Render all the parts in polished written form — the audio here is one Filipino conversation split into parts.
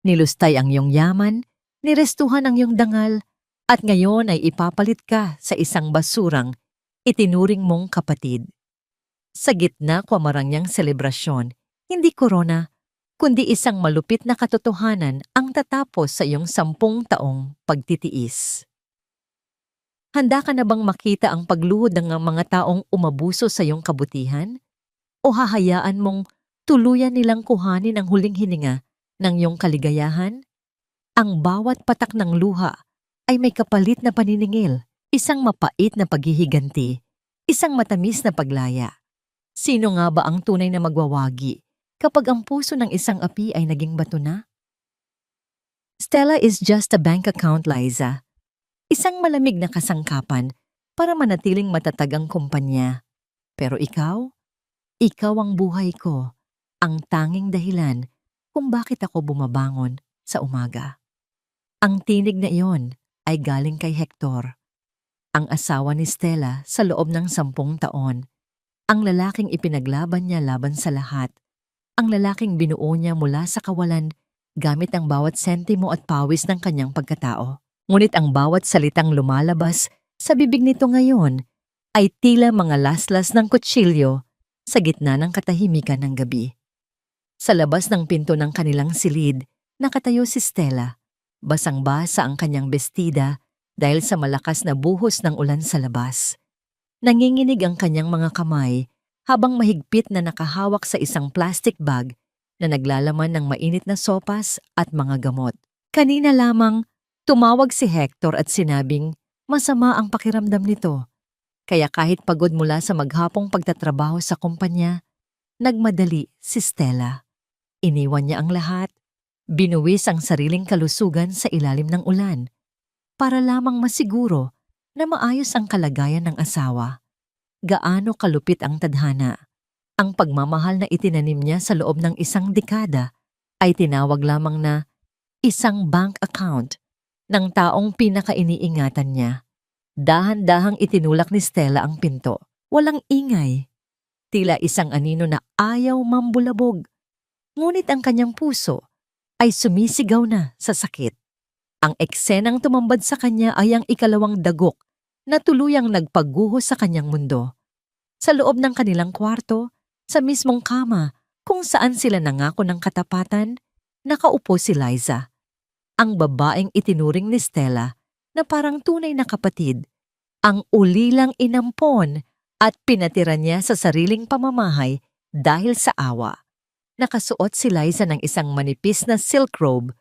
Nilustay ang iyong yaman, nirestuhan ang iyong dangal, at ngayon ay ipapalit ka sa isang basurang itinuring mong kapatid. Sa gitna kwamarangyang selebrasyon, hindi korona, kundi isang malupit na katotohanan ang tatapos sa iyong 10 taong pagtitiis. Handa ka na bang makita ang pagluhod ng mga taong umabuso sa iyong kabutihan? O hahayaan mong tuluyan nilang kuhanin ang huling hininga ng iyong kaligayahan? Ang bawat patak ng luha ay may kapalit na paniningil, isang mapait na paghihiganti, isang matamis na paglaya. Sino nga ba ang tunay na magwawagi kapag ang puso ng isang api ay naging bato na? Stella is just a bank account, Liza. Isang malamig na kasangkapan para manatiling matatag ang kumpanya. Pero ikaw ang buhay ko, ang tanging dahilan kung bakit ako bumabangon sa umaga. Ang tinig na iyon ay galing kay Hector, ang asawa ni Stella sa loob ng 10 taon. Ang lalaking ipinaglaban niya laban sa lahat. Ang lalaking binuo niya mula sa kawalan gamit ang bawat sentimo at pawis ng kanyang pagkatao. Ngunit ang bawat salitang lumalabas sa bibig nito ngayon ay tila mga laslas ng kutsilyo sa gitna ng katahimikan ng gabi. Sa labas ng pinto ng kanilang silid, nakatayo si Stella. Basang-basa ang kanyang bestida dahil sa malakas na buhos ng ulan sa labas. Nanginginig ang kanyang mga kamay habang mahigpit na nakahawak sa isang plastic bag na naglalaman ng mainit na sopas at mga gamot. Kanina lamang, tumawag si Hector at sinabing masama ang pakiramdam nito. Kaya kahit pagod mula sa maghapong pagtatrabaho sa kumpanya, nagmadali si Stella. Iniwan niya ang lahat, binuwis ang sariling kalusugan sa ilalim ng ulan, para lamang masiguro na maayos ang kalagayan ng asawa. Gaano kalupit ang tadhana. Ang pagmamahal na itinanim niya sa loob ng isang dekada ay tinawag lamang na isang bank account ng taong pinakainiingatan niya. Dahan-dahang itinulak ni Stella ang pinto. Walang ingay. Tila isang anino na ayaw mambulabog. Ngunit ang kanyang puso ay sumisigaw na sa sakit. Ang eksenang tumambad sa kanya ay ang ikalawang dagok na tuluyang nagpaguho sa kanyang mundo. Sa loob ng kanilang kwarto, sa mismong kama kung saan sila nangako ng katapatan, nakaupo si Liza. Ang babaeng itinuring ni Stella na parang tunay na kapatid, ang ulilang inampon at pinatira niya sa sariling pamamahay dahil sa awa. Nakasuot si Liza ng isang manipis na silk robe.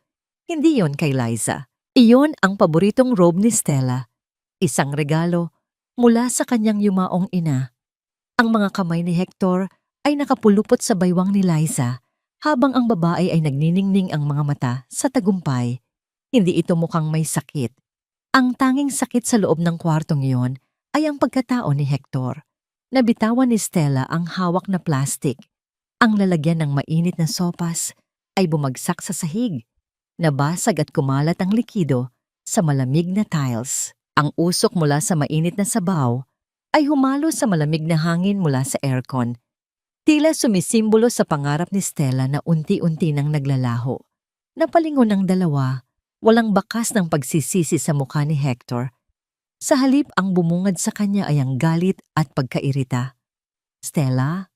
Hindi yon kay Liza. Iyon ang paboritong robe ni Stella. Isang regalo mula sa kanyang yumaong ina. Ang mga kamay ni Hector ay nakapulupot sa baywang ni Liza habang ang babae ay nagniningning ang mga mata sa tagumpay. Hindi ito mukhang may sakit. Ang tanging sakit sa loob ng kwartong iyon ay ang pagkatao ni Hector. Nabitawan ni Stella ang hawak na plastic. Ang lalagyan ng mainit na sopas ay bumagsak sa sahig. Nabasag at kumalat ang likido sa malamig na tiles. Ang usok mula sa mainit na sabaw ay humalo sa malamig na hangin mula sa aircon. Tila sumisimbolo sa pangarap ni Stella na unti-unti nang naglalaho. Napalingon ang dalawa, walang bakas ng pagsisisi sa mukha ni Hector. Sa halip ang bumungad sa kanya ay ang galit at pagkairita. Stella,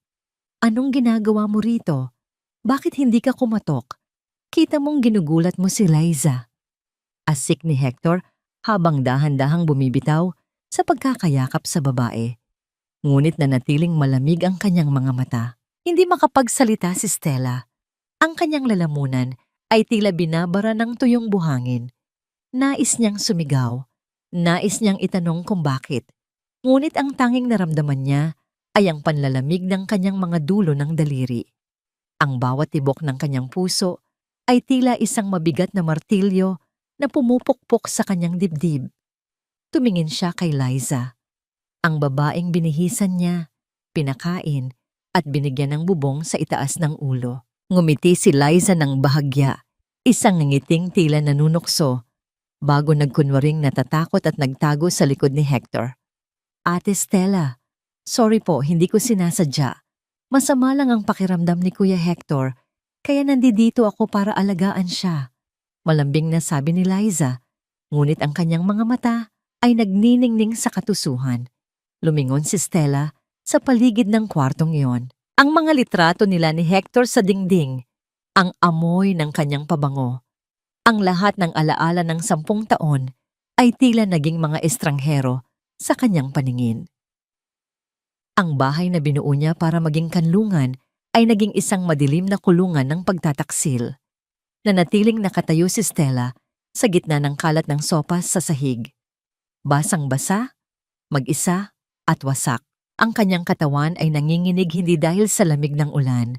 anong ginagawa mo rito? Bakit hindi ka kumatok? Kita mong ginugulat mo si Liza. Asik ni Hector habang dahan-dahang bumibitaw sa pagkakayakap sa babae. Ngunit nanatiling malamig ang kanyang mga mata. Hindi makapagsalita si Stella. Ang kanyang lalamunan ay tila binabara ng tuyong buhangin. Nais niyang sumigaw. Nais niyang itanong kung bakit. Ngunit ang tanging naramdaman niya ay ang panlalamig ng kanyang mga dulo ng daliri. Ang bawat tibok ng kanyang puso ay tila isang mabigat na martilyo na pumupukpok sa kanyang dibdib. Tumingin siya kay Liza. Ang babaeng binihisan niya, pinakain, at binigyan ng bubong sa itaas ng ulo. Ngumiti si Liza ng bahagya, isang ngiting tila nanunukso, bago nagkunwaring natatakot at nagtago sa likod ni Hector. Ate Stella, sorry po, hindi ko sinasadya. Masama lang ang pakiramdam ni Kuya Hector, kaya nandito ako para alagaan siya. Malambing na sabi ni Liza, ngunit ang kanyang mga mata ay nagniningning sa katusuhan. Lumingon si Stella sa paligid ng kwartong iyon. Ang mga litrato nila ni Hector sa dingding, ang amoy ng kanyang pabango, ang lahat ng alaala ng 10 taon ay tila naging mga estranghero sa kanyang paningin. Ang bahay na binuo niya para maging kanlungan ay naging isang madilim na kulungan ng pagtataksil. Nanatiling nakatayo si Stella sa gitna ng kalat ng sopas sa sahig. Basang-basa, mag-isa, at wasak. Ang kanyang katawan ay nanginginig hindi dahil sa lamig ng ulan,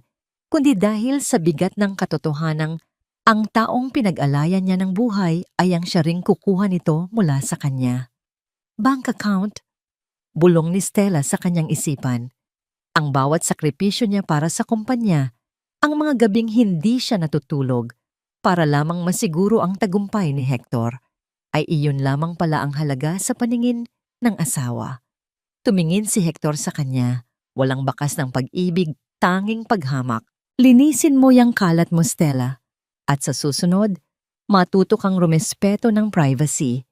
kundi dahil sa bigat ng katotohanang ang taong pinag-alayan niya ng buhay ay ang siya ring kukuha nito mula sa kanya. Bank account? Bulong ni Stella sa kanyang isipan. Ang bawat sakripisyo niya para sa kumpanya, ang mga gabing hindi siya natutulog para lamang masiguro ang tagumpay ni Hector, ay iyon lamang pala ang halaga sa paningin ng asawa. Tumingin si Hector sa kanya, walang bakas ng pag-ibig, tanging paghamak. Linisin mo yang kalat mo, Stella. At sa susunod, matuto kang rumespeto ng privacy.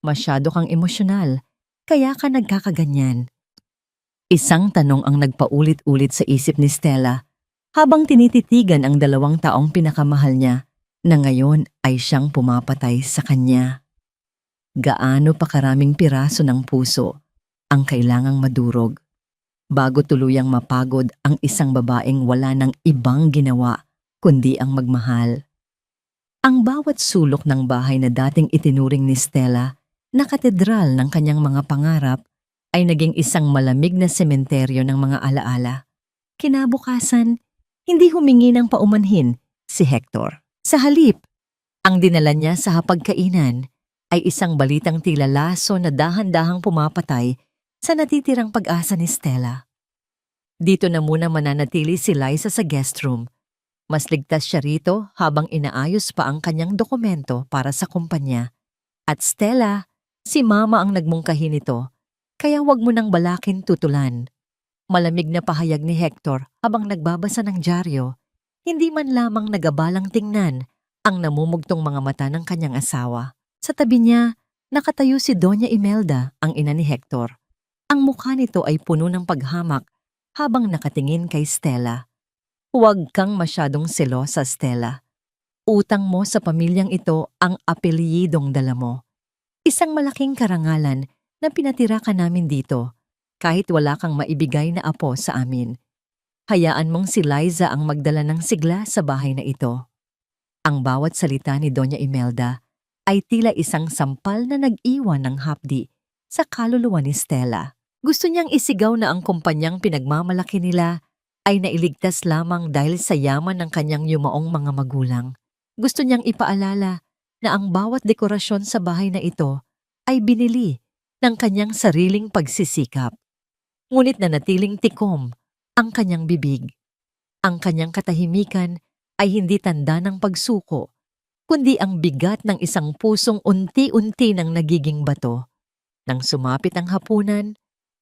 Masyado kang emosyonal, kaya ka nagkakaganyan. Isang tanong ang nagpaulit-ulit sa isip ni Stella habang tinititigan ang 2 taong pinakamahal niya na ngayon ay siyang pumapatay sa kanya. Gaano pa karaming piraso ng puso ang kailangang madurog bago tuluyang mapagod ang isang babaeng wala ng ibang ginawa kundi ang magmahal. Ang bawat sulok ng bahay na dating itinuring ni Stella na katedral ng kanyang mga pangarap ay naging isang malamig na sementeryo ng mga alaala. Kinabukasan, hindi humingi ng paumanhin si Hector. Sa halip, ang dinala niya sa hapagkainan ay isang balitang tila laso na dahan-dahang pumapatay sa natitirang pag-asa ni Stella. Dito na muna mananatili si Liza sa guest room. Mas ligtas siya rito habang inaayos pa ang kanyang dokumento para sa kumpanya. At Stella, si Mama ang nagmungkahi nito, kaya wag mo nang balakin tutulan. Malamig na pahayag ni Hector habang nagbabasa ng dyaryo, hindi man lamang nagabalang tingnan ang namumugtong mga mata ng kanyang asawa. Sa tabi niya, nakatayo si Doña Imelda, ang ina ni Hector. Ang mukha nito ay puno ng paghamak habang nakatingin kay Stella. Huwag kang masyadong selosa, Stella. Utang mo sa pamilyang ito ang apelyidong dala mo. Isang malaking karangalan na pinatira ka namin dito, kahit wala kang maibigay na apo sa amin. Hayaan mong si Liza ang magdala ng sigla sa bahay na ito. Ang bawat salita ni Doña Imelda ay tila isang sampal na nag-iwan ng hapdi sa kaluluwa ni Stella. Gusto niyang isigaw na ang kumpanyang pinagmamalaki nila ay nailigtas lamang dahil sa yaman ng kanyang yumaong mga magulang. Gusto niyang ipaalala na ang bawat dekorasyon sa bahay na ito ay binili ng kanyang sariling pagsisikap. Ngunit nanatiling tikom ang kanyang bibig. Ang kanyang katahimikan ay hindi tanda ng pagsuko, kundi ang bigat ng isang pusong unti-unti nang nagiging bato. Nang sumapit ang hapunan,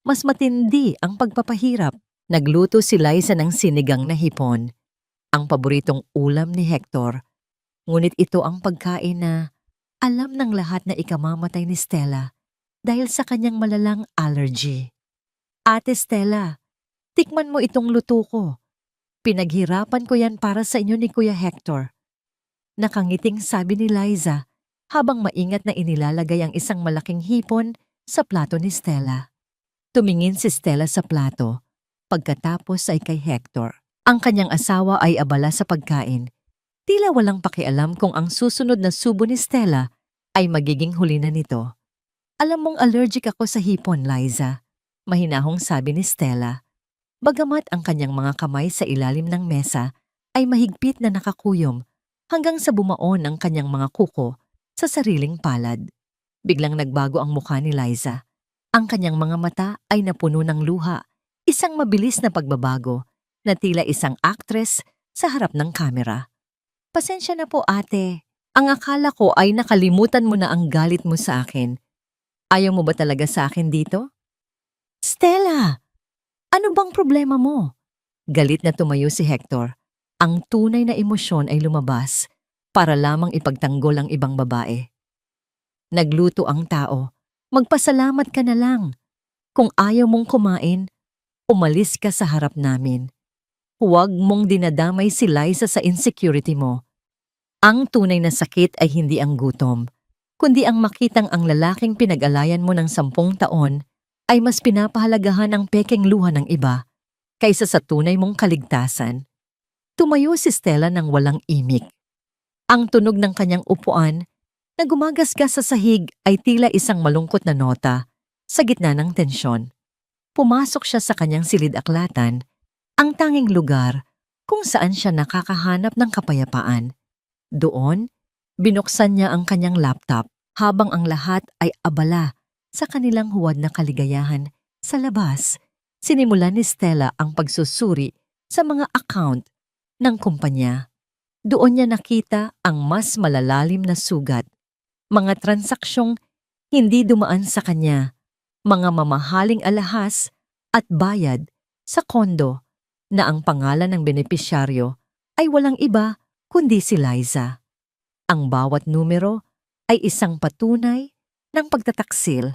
mas matindi ang pagpapahirap. Nagluto si Liza ng sinigang na hipon, ang paboritong ulam ni Hector. Ngunit ito ang pagkain na alam ng lahat na ikamamatay ni Stella dahil sa kanyang malalang allergy. Ate Stella, tikman mo itong luto ko. Pinaghirapan ko yan para sa inyo ni Kuya Hector. Nakangiting sabi ni Liza habang maingat na inilalagay ang isang malaking hipon sa plato ni Stella. Tumingin si Stella sa plato. Pagkatapos ay kay Hector. Ang kanyang asawa ay abala sa pagkain. Tila walang pakialam kung ang susunod na subo ni Stella ay magiging huli na nito. Alam mong allergic ako sa hipon, Liza. Mahinahong sabi ni Stella. Bagamat ang kanyang mga kamay sa ilalim ng mesa ay mahigpit na nakakuyom hanggang sa bumaon ang kanyang mga kuko sa sariling palad. Biglang nagbago ang mukha ni Liza. Ang kanyang mga mata ay napuno ng luha. Isang mabilis na pagbabago na tila isang actress sa harap ng kamera. Pasensya na po, ate. Ang akala ko ay nakalimutan mo na ang galit mo sa akin. Ayaw mo ba talaga sa akin dito? Stella! Ano bang problema mo? Galit na tumayo si Hector. Ang tunay na emosyon ay lumabas. para lamang ipagtanggol ang ibang babae. Nagluto ang tao, magpasalamat ka na lang. Kung ayaw mong kumain, umalis ka sa harap namin. Huwag mong dinadamay si Liza sa insecurity mo. Ang tunay na sakit ay hindi ang gutom, kundi ang makitang ang lalaking pinag-alayan mo ng 10 taon ay mas pinapahalagahan ang pekeng luha ng iba kaysa sa tunay mong kaligtasan. Tumayo si Stella ng walang imik. Ang tunog ng kanyang upuan na gumagasgas sa sahig ay tila isang malungkot na nota sa gitna ng tensyon. Pumasok siya sa kanyang silid-aklatan, ang tanging lugar kung saan siya nakakahanap ng kapayapaan. Doon, binuksan niya ang kanyang laptop habang ang lahat ay abala sa kanilang huwad na kaligayahan. Sa labas, sinimulan ni Stella ang pagsusuri sa mga account ng kumpanya. Doon niya nakita ang mas malalalim na sugat, mga transaksyong hindi dumaan sa kanya, mga mamahaling alahas at bayad sa kondo na ang pangalan ng benepisyaryo ay walang iba kundi si Liza. Ang bawat numero ay isang patunay ng pagtataksil.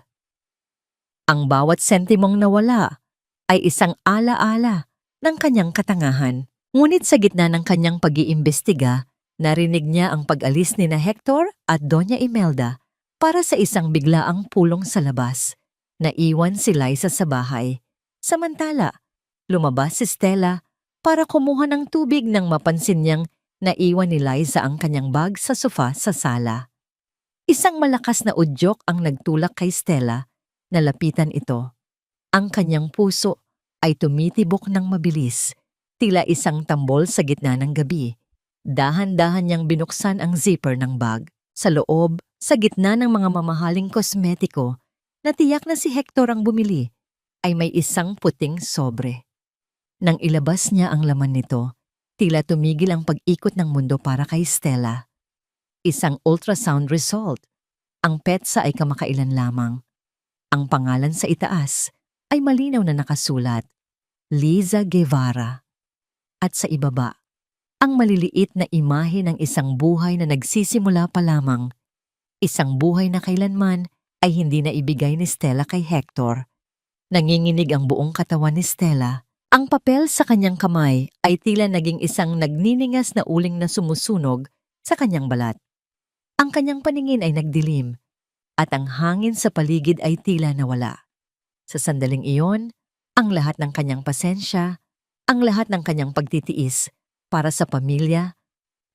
Ang bawat sentimong nawala ay isang alaala ng kanyang katangahan. Ngunit sa gitna ng kanyang pag-iimbestiga, narinig niya ang pag-alis ni na Hector at Doña Imelda para sa isang biglaang pulong sa labas. Naiwan si Liza sa bahay. Samantala, lumabas si Stella para kumuha ng tubig nang mapansin niyang naiwan ni Liza ang kanyang bag sa sofa sa sala. Isang malakas na udyok ang nagtulak kay Stella. Nalapitan ito. Ang kanyang puso ay tumitibok ng mabilis, tila isang tambol sa gitna ng gabi. Dahan-dahan niyang binuksan ang zipper ng bag. Sa loob, sa gitna ng mga mamahaling kosmetiko, na tiyak na si Hector ang bumili, ay may isang puting sobre. Nang ilabas niya ang laman nito, tila tumigil ang pag-ikot ng mundo para kay Stella. Isang ultrasound result. Ang petsa ay kamakailan lamang. Ang pangalan sa itaas ay malinaw na nakasulat, Liza Guevara. At sa ibaba, ang maliliit na imahe ng isang buhay na nagsisimula pa lamang. Isang buhay na kailanman ay hindi na ibigay ni Stella kay Hector. Nanginginig ang buong katawan ni Stella. Ang papel sa kanyang kamay ay tila naging isang nagniningas na uling na sumusunog sa kanyang balat. Ang kanyang paningin ay nagdilim at ang hangin sa paligid ay tila nawala. Sa sandaling iyon, ang lahat ng kanyang pasensya, ang lahat ng kanyang pagtitiis para sa pamilya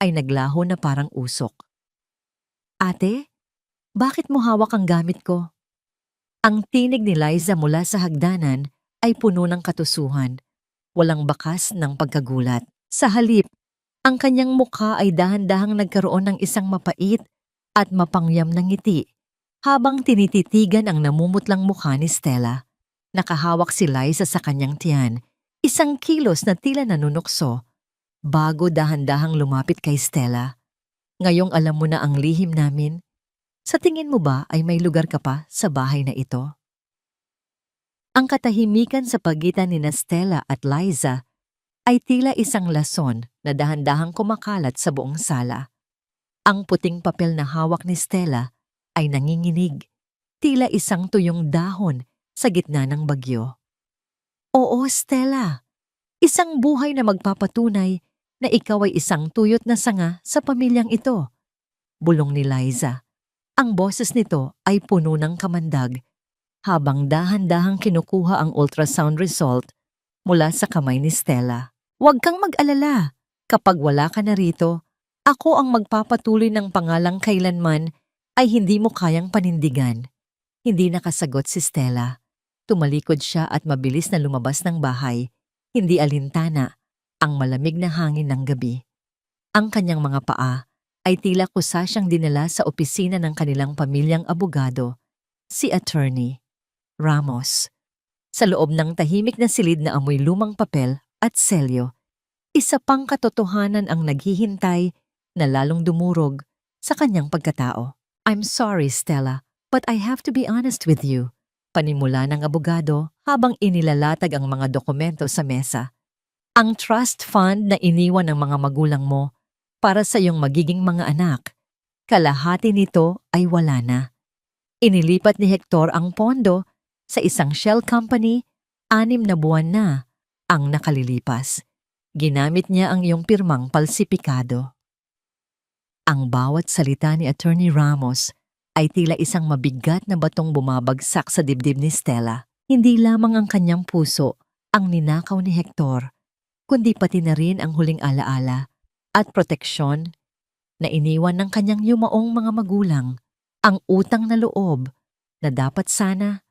ay naglaho na parang usok. Ate, bakit mo hawak ang gamit ko? Ang tinig ni Liza mula sa hagdanan ay puno ng katusuhan, walang bakas ng pagkagulat. Sa halip, ang kanyang mukha ay dahan-dahang nagkaroon ng isang mapait at mapangyam na ngiti habang tinititigan ang namumutlang mukha ni Stella. Nakahawak si Liza sa kanyang tiyan, isang kilos na tila nanunukso, bago dahan-dahang lumapit kay Stella. Ngayong alam mo na ang lihim namin, sa tingin mo ba ay may lugar ka pa sa bahay na ito? Ang katahimikan sa pagitan ni Stella at Liza ay tila isang lason na dahan-dahang kumakalat sa buong sala. Ang puting papel na hawak ni Stella ay nanginginig, tila isang tuyong dahon sa gitna ng bagyo. Oo, Stella, isang buhay na magpapatunay na ikaw ay isang tuyot na sanga sa pamilyang ito. Bulong ni Liza. Ang boses nito ay puno ng kamandag habang dahan-dahang kinukuha ang ultrasound result mula sa kamay ni Stella. Huwag kang mag-alala. Kapag wala ka na rito, ako ang magpapatuloy ng pangalang kailanman ay hindi mo kayang panindigan. Hindi nakasagot si Stella. Tumalikod siya at mabilis na lumabas ng bahay. Hindi alintana ang malamig na hangin ng gabi. Ang kanyang mga paa ay tila kusa siyang dinala sa opisina ng kanilang pamilyang abogado, si Attorney Ramos. Sa loob ng tahimik na silid na amoy lumang papel at selyo, isa pang katotohanan ang naghihintay na lalong dumurog sa kanyang pagkatao. I'm sorry, Stella, but I have to be honest with you. Panimula ng abogado habang inilalatag ang mga dokumento sa mesa. Ang trust fund na iniwan ng mga magulang mo para sa iyong magiging mga anak. Kalahati nito ay wala na. Inilipat ni Hector ang pondo sa isang shell company, 6 na buwan na ang nakalilipas. Ginamit niya ang iyong pirmang palsipikado. Ang bawat salita ni Attorney Ramos ay tila isang mabigat na batong bumabagsak sa dibdib ni Stella. Hindi lamang ang kanyang puso ang ninakaw ni Hector, kundi pati na rin ang huling alaala at proteksyon na iniwan ng kanyang yumaong mga magulang. Ang utang na loob na dapat sana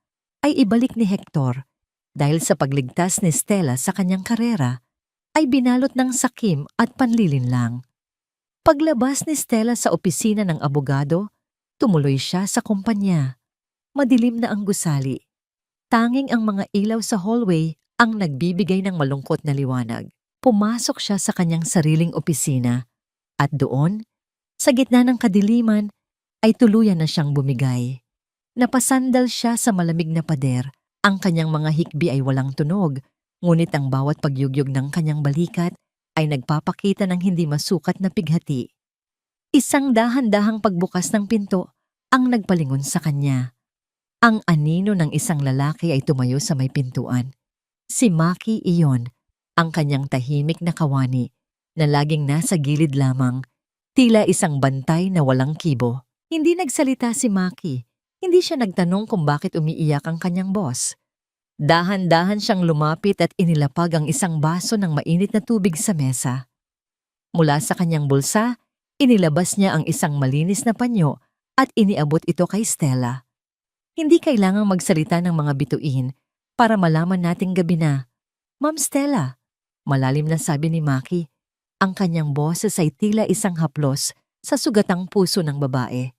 ay ibalik ni Hector dahil sa pagligtas ni Stella sa kanyang karera ay binalot ng sakim at panlilinlang. Paglabas ni Stella sa opisina ng abogado, tumuloy siya sa kumpanya. Madilim na ang gusali. Tanging ang mga ilaw sa hallway ang nagbibigay ng malungkot na liwanag. Pumasok siya sa kanyang sariling opisina at doon, sa gitna ng kadiliman, ay tuluyan na siyang bumigay. Napasandal siya sa malamig na pader. Ang kanyang mga hikbi ay walang tunog, ngunit ang bawat pagyugyog ng kanyang balikat ay nagpapakita ng hindi masukat na pighati. Isang dahan-dahang pagbukas ng pinto ang nagpalingon sa kanya. Ang anino ng isang lalaki ay tumayo sa may pintuan. Si Maki iyon, ang kanyang tahimik na kawani na laging nasa gilid lamang, tila isang bantay na walang kibo. Hindi nagsalita si Maki. Hindi siya nagtanong kung bakit umiiyak ang kanyang boss. Dahan-dahan siyang lumapit at inilapag ang isang baso ng mainit na tubig sa mesa. Mula sa kanyang bulsa, inilabas niya ang isang malinis na panyo at iniabot ito kay Stella. Hindi kailangang magsalita ng mga bituin para malaman nating gabi na. Ma'am Stella, malalim na sabi ni Maki, ang kanyang boses ay tila isang haplos sa sugatang puso ng babae.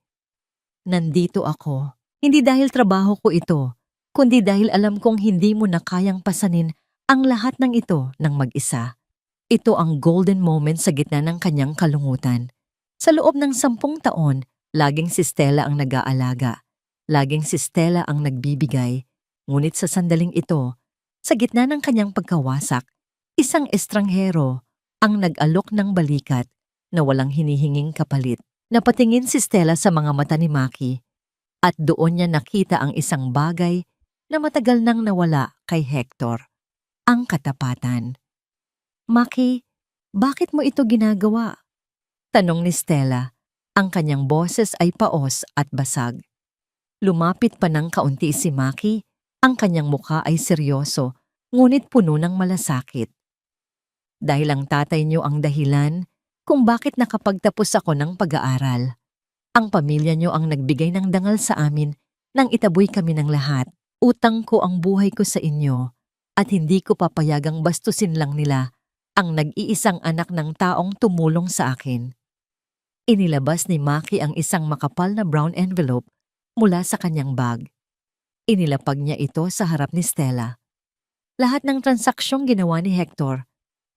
Nandito ako, hindi dahil trabaho ko ito, kundi dahil alam kong hindi mo na kayang pasanin ang lahat ng ito ng mag-isa. Ito ang golden moment sa gitna ng kanyang kalungutan. Sa loob ng 10 taon, laging si Stella ang nag-aalaga. Laging si Stella ang nagbibigay. Ngunit sa sandaling ito, sa gitna ng kanyang pagkawasak, isang estranghero ang nag-alok ng balikat na walang hinihinging kapalit. Napatingin si Stella sa mga mata ni Maki at doon niya nakita ang isang bagay na matagal nang nawala kay Hector. Ang katapatan. Maki, bakit mo ito ginagawa? Tanong ni Stella. Ang kanyang boses ay paos at basag. Lumapit pa ng kaunti si Maki. Ang kanyang mukha ay seryoso, ngunit puno ng malasakit. Dahil ang tatay niyo ang dahilan kung bakit nakapagtapos ako ng pag-aaral. Ang pamilya niyo ang nagbigay ng dangal sa amin nang itaboy kami ng lahat. Utang ko ang buhay ko sa inyo at hindi ko papayagang bastusin lang nila ang nag-iisang anak ng taong tumulong sa akin. Inilabas ni Maki ang isang makapal na brown envelope mula sa kanyang bag. Inilapag niya ito sa harap ni Stella. Lahat ng transaksyong ginawa ni Hector,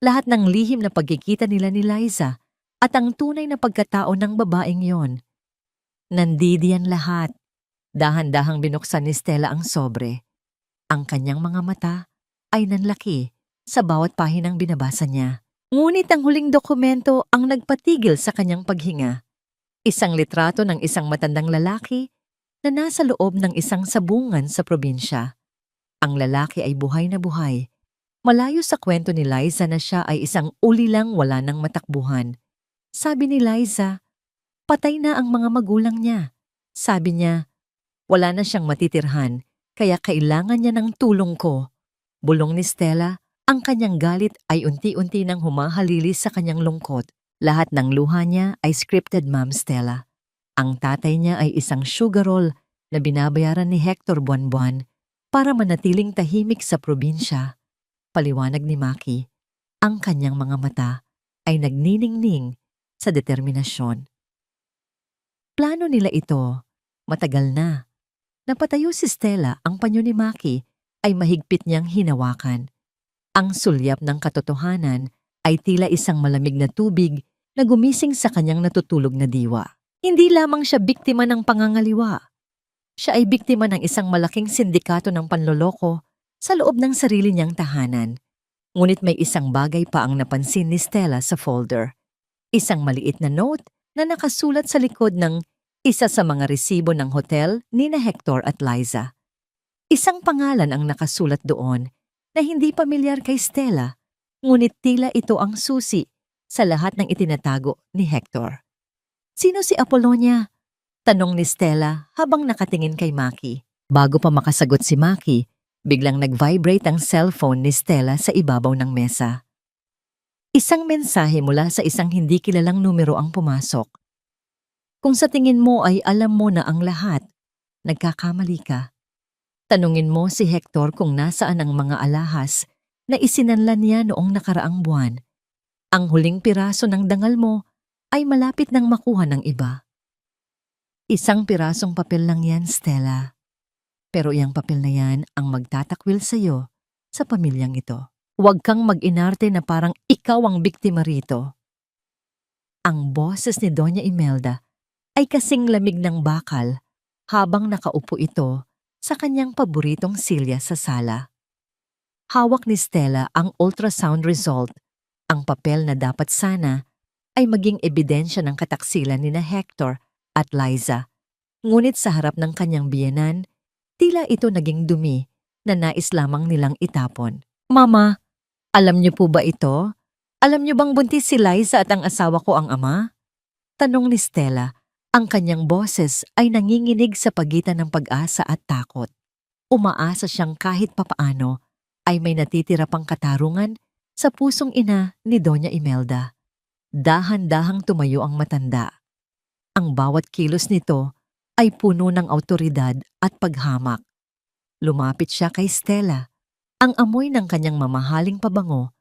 lahat ng lihim na pagkikita nila ni Liza at ang tunay na pagkatao ng babaeng yon. Nandidiyan lahat. Dahan-dahang binuksan ni Stella ang sobre. Ang kanyang mga mata ay nanlaki sa bawat pahinang binabasa niya. Ngunit ang huling dokumento ang nagpatigil sa kanyang paghinga. Isang litrato ng isang matandang lalaki na nasa loob ng isang sabungan sa probinsya. Ang lalaki ay buhay na buhay. Malayo sa kwento ni Liza na siya ay isang ulilang wala ng matakbuhan. Sabi ni Liza, patay na ang mga magulang niya. Sabi niya, wala na siyang matitirhan, kaya kailangan niya ng tulong ko. Bulong ni Stella, ang kanyang galit ay unti-unti nang humahalili sa kanyang lungkot. Lahat ng luha niya ay scripted, Ma'am Stella. Ang tatay niya ay isang sugar roll na binabayaran ni Hector buwan-buwan para manatiling tahimik sa probinsya. Paliwanag ni Maki, ang kanyang mga mata ay nagniningning sa determinasyon. Plano nila ito, matagal na. Napatayo si Stella, ang panyo ni Maki ay mahigpit niyang hinawakan. Ang sulyap ng katotohanan ay tila isang malamig na tubig na gumising sa kanyang natutulog na diwa. Hindi lamang siya biktima ng pangangaliwa. Siya ay biktima ng isang malaking sindikato ng panloloko sa loob ng sarili niyang tahanan. Ngunit may isang bagay pa ang napansin ni Stella sa folder. Isang maliit na note na nakasulat sa likod ng isa sa mga resibo ng hotel ni na Hector at Liza. Isang pangalan ang nakasulat doon na hindi pamilyar kay Stella, ngunit tila ito ang susi sa lahat ng itinatago ni Hector. "Sino si Apollonia?" tanong ni Stella habang nakatingin kay Maki. Bago pa makasagot si Maki, biglang nag-vibrate ang cellphone ni Stella sa ibabaw ng mesa. Isang mensahe mula sa isang hindi kilalang numero ang pumasok. "Kung sa tingin mo ay alam mo na ang lahat, nagkakamali ka. Tanungin mo si Hector kung nasaan ang mga alahas na isinanlan niya noong nakaraang buwan. Ang huling piraso ng dangal mo ay malapit nang makuha ng iba." Isang pirasong papel lang yan, Stella. Pero iyang papel na yan ang magtatakwil sa'yo sa pamilyang ito. Huwag kang mag-inarte na parang ikaw ang biktima rito. Ang boses ni Doña Imelda ay kasing lamig ng bakal habang nakaupo ito sa kanyang paboritong silya sa sala. Hawak ni Stella ang ultrasound result, ang papel na dapat sana ay maging ebidensya ng kataksilan ni na Hector at Liza. Ngunit sa harap ng kanyang biyenan, tila ito naging dumi na nais lamang nilang itapon. "Mama, alam niyo po ba ito? Alam niyo bang buntis si Liza at ang asawa ko ang ama?" Tanong ni Stella. Ang kanyang boses ay nanginginig sa pagitan ng pag-asa at takot. Umaasa siyang kahit papaano ay may natitira pang katarungan sa pusong ina ni Doña Imelda. Dahan-dahang tumayo ang matanda. Ang bawat kilos nito ay puno ng awtoridad at paghamak. Lumapit siya kay Stella. Ang amoy ng kanyang mamahaling pabango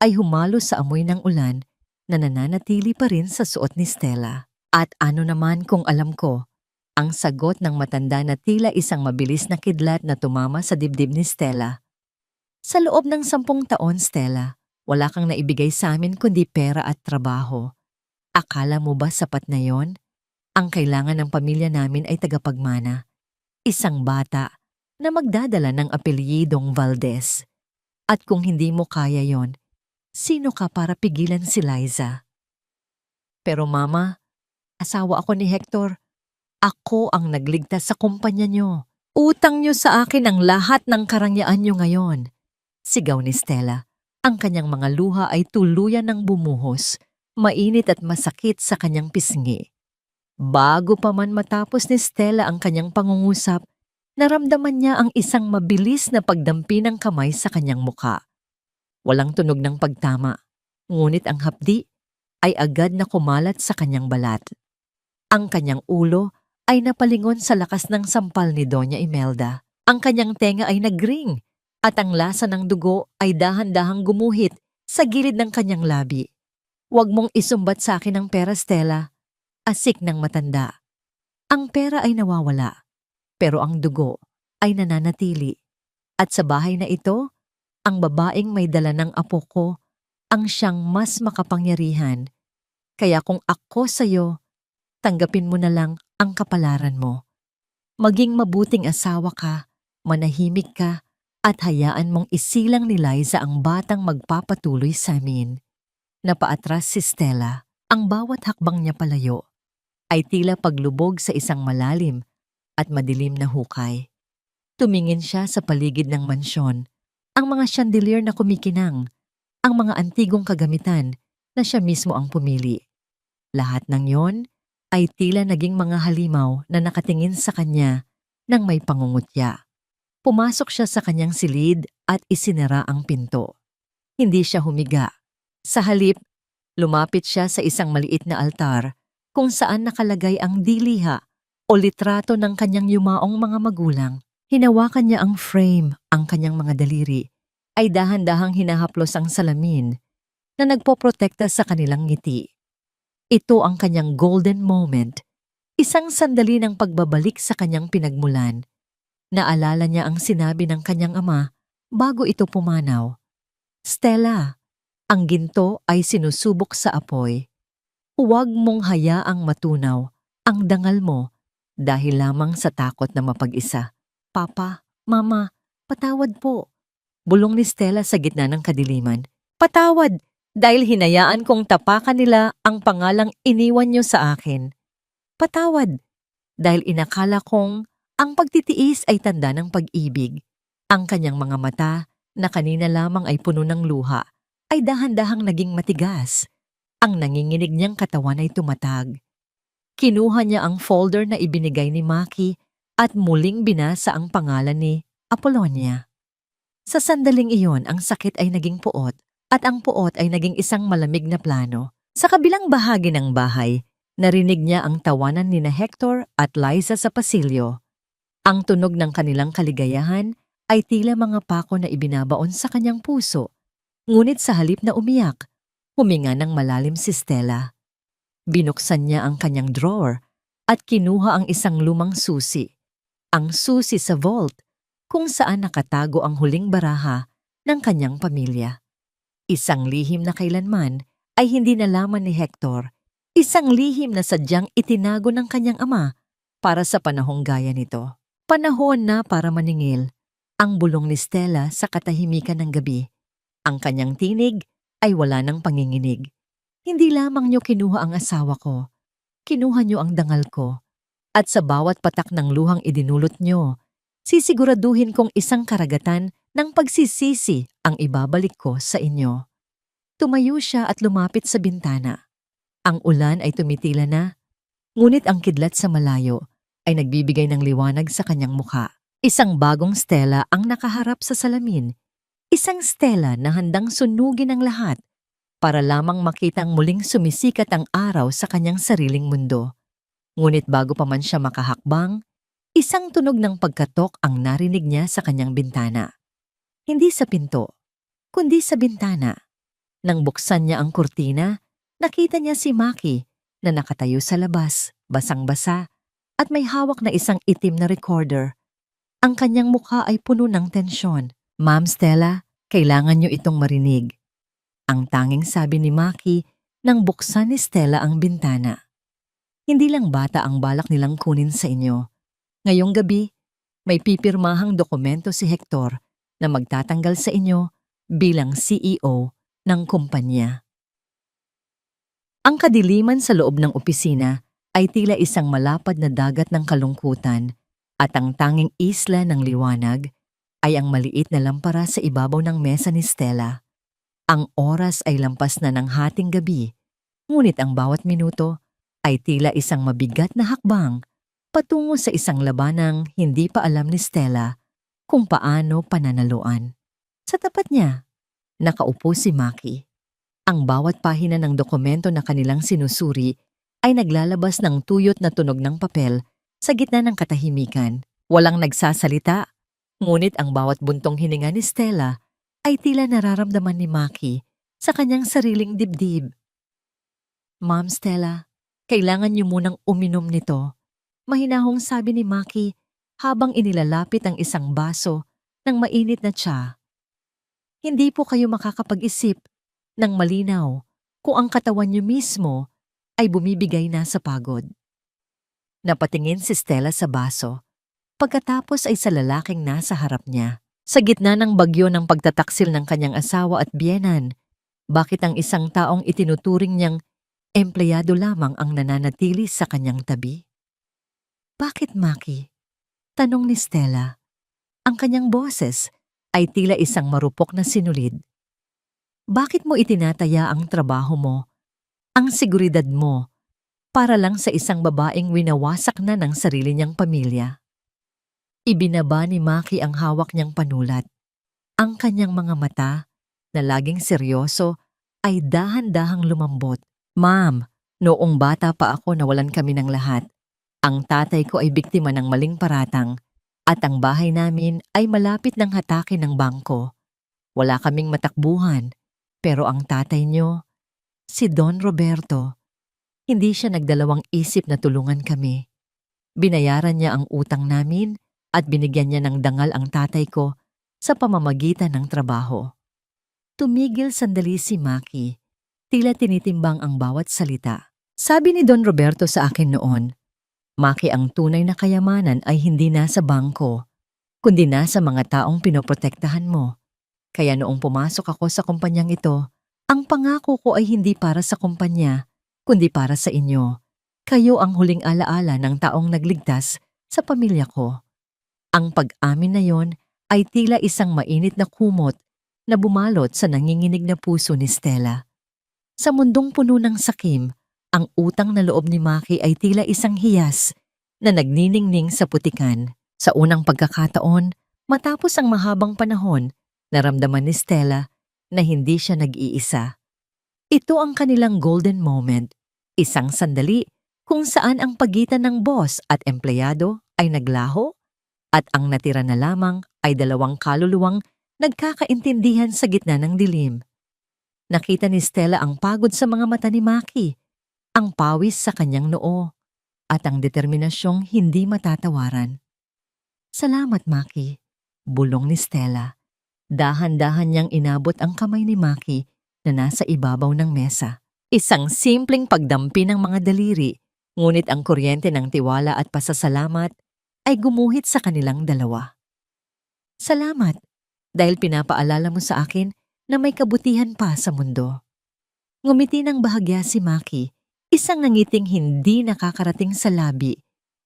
ay humalo sa amoy ng ulan na nananatili pa rin sa suot ni Stella. "At ano naman kung alam ko?" Ang sagot ng matanda na tila isang mabilis na kidlat na tumama sa dibdib ni Stella. "Sa loob ng 10 taon, Stella, wala kang naibigay sa amin kundi pera at trabaho. Akala mo ba sapat na yon? Ang kailangan ng pamilya namin ay tagapagmana. Isang bata na magdadala ng apelyidong Valdez. At kung hindi mo kaya yon, sino ka para pigilan si Liza?" "Pero mama, asawa ako ni Hector. Ako ang nagligtas sa kumpanya niyo. Utang niyo sa akin ang lahat ng karangyaan niyo ngayon." Sigaw ni Stella. Ang kanyang mga luha ay tuluyan ng bumuhos, mainit at masakit sa kanyang pisngi. Bago pa man matapos ni Stella ang kanyang pangungusap, naramdaman niya ang isang mabilis na pagdampi ng kamay sa kanyang muka. Walang tunog ng pagtama, ngunit ang hapdi ay agad na kumalat sa kanyang balat. Ang kanyang ulo ay napalingon sa lakas ng sampal ni Doña Imelda. Ang kanyang tenga ay nagring at ang lasa ng dugo ay dahan-dahang gumuhit sa gilid ng kanyang labi. "Huwag mong isumbat sa akin ang pera, Stella." Asik ng matanda. Ang pera ay nawawala, pero ang dugo ay nananatili. At sa bahay na ito, ang babaeng may dala ng apo ko ang siyang mas makapangyarihan. Kaya kung ako sa'yo, tanggapin mo na lang ang kapalaran mo. Maging mabuting asawa ka, manahimik ka, at hayaan mong isilang ni Liza ang batang magpapatuloy sa amin. Napaatras si Stella. Ang bawat hakbang niya palayo ay tila paglubog sa isang malalim at madilim na hukay. Tumingin siya sa paligid ng mansyon, ang mga chandelier na kumikinang, ang mga antigong kagamitan na siya mismo ang pumili. Lahat ng yon ay tila naging mga halimaw na nakatingin sa kanya nang may pangungutya. Pumasok siya sa kanyang silid at isinara ang pinto. Hindi siya humiga. Sa halip, lumapit siya sa isang maliit na altar kung saan nakalagay ang diliha o litrato ng kanyang yumaong mga magulang. Hinawakan niya ang frame, ang kanyang mga daliri ay dahan-dahang hinahaplos ang salamin na nagpoprotekta sa kanilang ngiti. Ito ang kanyang golden moment, isang sandali ng pagbabalik sa kanyang pinagmulan. Naalala niya ang sinabi ng kanyang ama bago ito pumanaw. "Stella, ang ginto ay sinusubok sa apoy. Huwag mong hayaang matunaw ang dangal mo dahil lamang sa takot na mapag-isa." "Papa, Mama, patawad po." Bulong ni Stella sa gitna ng kadiliman. "Patawad! dahil hinayaan kong tapakan nila ang pangalang iniwan niyo sa akin. Patawad, dahil inakala kong ang pagtitiis ay tanda ng pag-ibig. Ang kanyang mga mata, na kanina lamang ay puno ng luha, ay dahan-dahang naging matigas. Ang nanginginig niyang katawan ay tumatag. Kinuha niya ang folder na ibinigay ni Maki at muling binasa ang pangalan ni Apollonia. Sa sandaling iyon, ang sakit ay naging puot at ang puot ay naging isang malamig na plano. Sa kabilang bahagi ng bahay, narinig niya ang tawanan ni na Hector at Liza sa pasilyo. Ang tunog ng kanilang kaligayahan ay tila mga pako na ibinabaon sa kanyang puso. Ngunit sa halip na umiyak, huminga ng malalim si Stella. Binuksan niya ang kanyang drawer at kinuha ang isang lumang susi. Ang susi sa vault kung saan nakatago ang huling baraha ng kanyang pamilya. Isang lihim na kailanman ay hindi nalaman ni Hector. Isang lihim na sadyang itinago ng kanyang ama para sa panahong gaya nito. Panahon na para maningil ang bulong ni Stella sa katahimikan ng gabi. Ang kanyang tinig ay wala ng panginginig. Hindi lamang niyo kinuha ang asawa ko, kinuha niyo ang dangal ko. At sa bawat patak ng luhang idinulot niyo, sisiguraduhin kong isang karagatan ng pagsisisi ang ibabalik ko sa inyo. Tumayo siya at lumapit sa bintana. Ang ulan ay tumitila na, ngunit ang kidlat sa malayo ay nagbibigay ng liwanag sa kanyang mukha. Isang bagong Stella ang nakaharap sa salamin. Isang Stella na handang sunugin ang lahat para lamang makitang muling sumisikat ang araw sa kanyang sariling mundo. Ngunit bago pa man siya makahakbang, isang tunog ng pagkatok ang narinig niya sa kanyang bintana. Hindi sa pinto, kundi sa bintana. Nang buksan niya ang kurtina, nakita niya si Maki na nakatayo sa labas, basang-basa, at may hawak na isang itim na recorder. Ang kanyang mukha ay puno ng tensyon. "Ma'am Stella, kailangan niyo itong marinig." Ang tanging sabi ni Maki nang buksan ni Stella ang bintana. "Hindi lang bata ang balak nilang kunin sa inyo. Ngayong gabi, may pipirmahang dokumento si Hector na magtatanggal sa inyo bilang CEO ng kumpanya." Ang kadiliman sa loob ng opisina ay tila isang malapad na dagat ng kalungkutan at ang tanging isla ng liwanag ay ang maliit na lampara sa ibabaw ng mesa ni Stella. Ang oras ay lampas na ng hating gabi, ngunit ang bawat minuto ay tila isang mabigat na hakbang patungo sa isang labanang hindi pa alam ni Stella kung paano pananaluan. Sa tapat niya, nakaupo si Maki. Ang bawat pahina ng dokumento na kanilang sinusuri ay naglalabas ng tuyot na tunog ng papel sa gitna ng katahimikan. Walang nagsasalita, ngunit ang bawat buntong hininga ni Stella ay tila nararamdaman ni Maki sa kanyang sariling dibdib. "Ma'am Stella, kailangan niyo munang uminom nito," mahinahong sabi ni Maki habang inilalapit ang isang baso ng mainit na tsa. "Hindi po kayo makakapag-isip ng malinaw kung ang katawan niyo mismo ay bumibigay na sa pagod." Napatingin si Stella sa baso, pagkatapos ay sa lalaking nasa harap niya. Sa gitna ng bagyo ng pagtataksil ng kanyang asawa at biyenan, bakit ang isang taong itinuturing niyang empleyado lamang ang nananatili sa kanyang tabi? "Bakit, Maki?" tanong ni Stella. Ang kanyang boses ay tila isang marupok na sinulid. "Bakit mo itinataya ang trabaho mo, ang seguridad mo, para lang sa isang babaeng winawasak na ng sarili niyang pamilya?" Ibinaba ni Maki ang hawak niyang panulat. Ang kanyang mga mata, na laging seryoso, ay dahan-dahang lumambot. "Ma'am, noong bata pa ako nawalan kami ng lahat. Ang tatay ko ay biktima ng maling paratang at ang bahay namin ay malapit ng hatakin ng bangko. Wala kaming matakbuhan, pero ang tatay niyo, si Don Roberto, hindi siya nagdalawang isip na tulungan kami. Binayaran niya ang utang namin at binigyan niya ng dangal ang tatay ko sa pamamagitan ng trabaho." Tumigil sandali si Maki, tila tinitimbang ang bawat salita. "Sabi ni Don Roberto sa akin noon, Maki, ang tunay na kayamanan ay hindi nasa bangko, kundi nasa mga taong pinoprotektahan mo. Kaya noong pumasok ako sa kumpanyang ito, Ang pangako ko ay hindi para sa kumpanya, kundi para sa inyo. Kayo ang huling alaala ng taong nagligtas sa pamilya ko. Ang pag-amin na yon ay tila isang mainit na kumot na bumalot sa nanginginig na puso ni Stella. Sa mundong puno ng sakim, ang utang na loob ni Maki ay tila isang hiyas na nagniningning sa putikan. Sa unang pagkakataon, matapos ang mahabang panahon, naramdaman ni Stella na hindi siya nag-iisa. Ito ang kanilang golden moment, isang sandali kung saan ang pagitan ng boss at empleyado ay naglaho at ang natira na lamang ay dalawang kaluluwang nagkakaintindihan sa gitna ng dilim. Nakita ni Stella ang pagod sa mga mata ni Maki, ang pawis sa kanyang noo, at ang determinasyong hindi matatawaran. Salamat, Maki, bulong ni Stella. Dahan-dahan niyang inabot ang kamay ni Maki na nasa ibabaw ng mesa. Isang simpleng pagdampi ng mga daliri, ngunit ang kuryente ng tiwala at pasasalamat ay gumuhit sa kanilang dalawa. Salamat, dahil pinapaalala mo sa akin na may kabutihan pa sa mundo. Ngumiti ng bahagya si Maki, isang nangiting hindi nakakarating sa labi,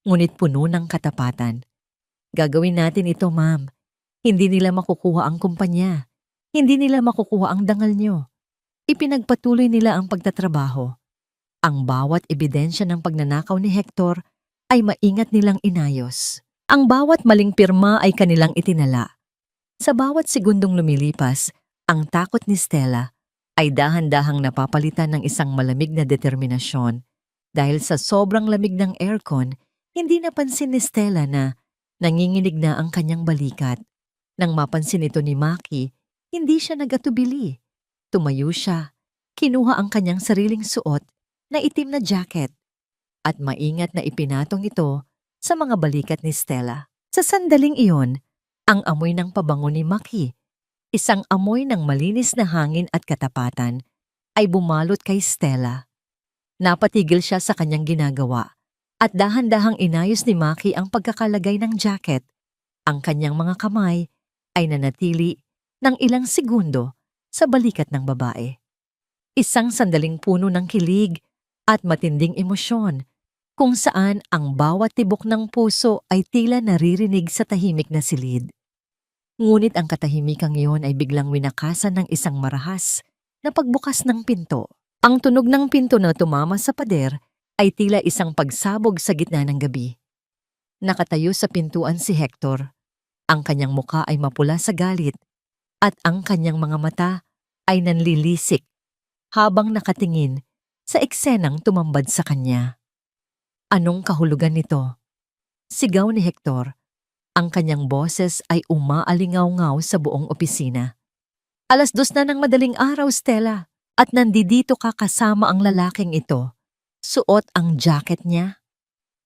ngunit puno ng katapatan. Gagawin natin ito, ma'am. Hindi nila makukuha ang kumpanya. Hindi nila makukuha ang dangal nyo. Ipinagpatuloy nila ang pagtatrabaho. Ang bawat ebidensya ng pagnanakaw ni Hector ay maingat nilang inayos. Ang bawat maling pirma ay kanilang itinala. Sa bawat segundong lumilipas, ang takot ni Stella ay dahan-dahang napapalitan ng isang malamig na determinasyon. Dahil sa sobrang lamig ng aircon, hindi napansin ni Stella na nanginginig na ang kanyang balikat. Nang mapansin ito ni Maki, hindi siya nagatubili. Tumayo siya, kinuha ang kanyang sariling suot na itim na jacket at maingat na ipinatong ito sa mga balikat ni Stella. Sa sandaling iyon, ang amoy ng pabango ni Maki, isang amoy ng malinis na hangin at katapatan, ay bumalot kay Stella. Napatigil siya sa kanyang ginagawa at dahan-dahang inayos ni Maki ang pagkakalagay ng jacket. Ang kanyang mga kamay ay nanatili ng ilang segundo sa balikat ng babae. Isang sandaling puno ng kilig at matinding emosyon kung saan ang bawat tibok ng puso ay tila naririnig sa tahimik na silid. Ngunit ang katahimikang iyon ay biglang winakasan ng isang marahas na pagbukas ng pinto. Ang tunog ng pinto na tumama sa pader ay tila isang pagsabog sa gitna ng gabi. Nakatayo sa pintuan si Hector. Ang kanyang muka ay mapula sa galit at ang kanyang mga mata ay nanlilisik habang nakatingin sa eksenang tumambad sa kanya. Anong kahulugan nito? Sigaw ni Hector. Ang kanyang boses ay umaalingaw-ngaw sa buong opisina. 2:00 na ng madaling araw, Stella, at nandito ka kasama ang lalaking ito. Suot ang jacket niya.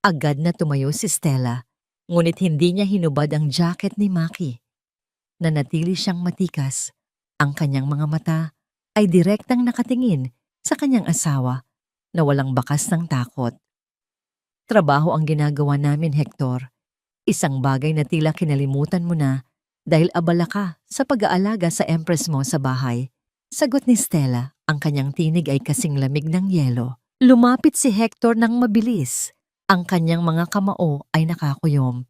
Agad na tumayo si Stella. Ngunit hindi niya hinubad ang jacket ni Maki. Nanatili siyang matikas. Ang kanyang mga mata ay direktang nakatingin sa kanyang asawa na walang bakas ng takot. Trabaho ang ginagawa namin, Hector. Isang bagay na tila kinalimutan mo na dahil abala ka sa pag-aalaga sa empress mo sa bahay. Sagot ni Stella, ang kanyang tinig ay kasing lamig ng yelo. Lumapit si Hector ng mabilis. Ang kanyang mga kamao ay nakakuyom.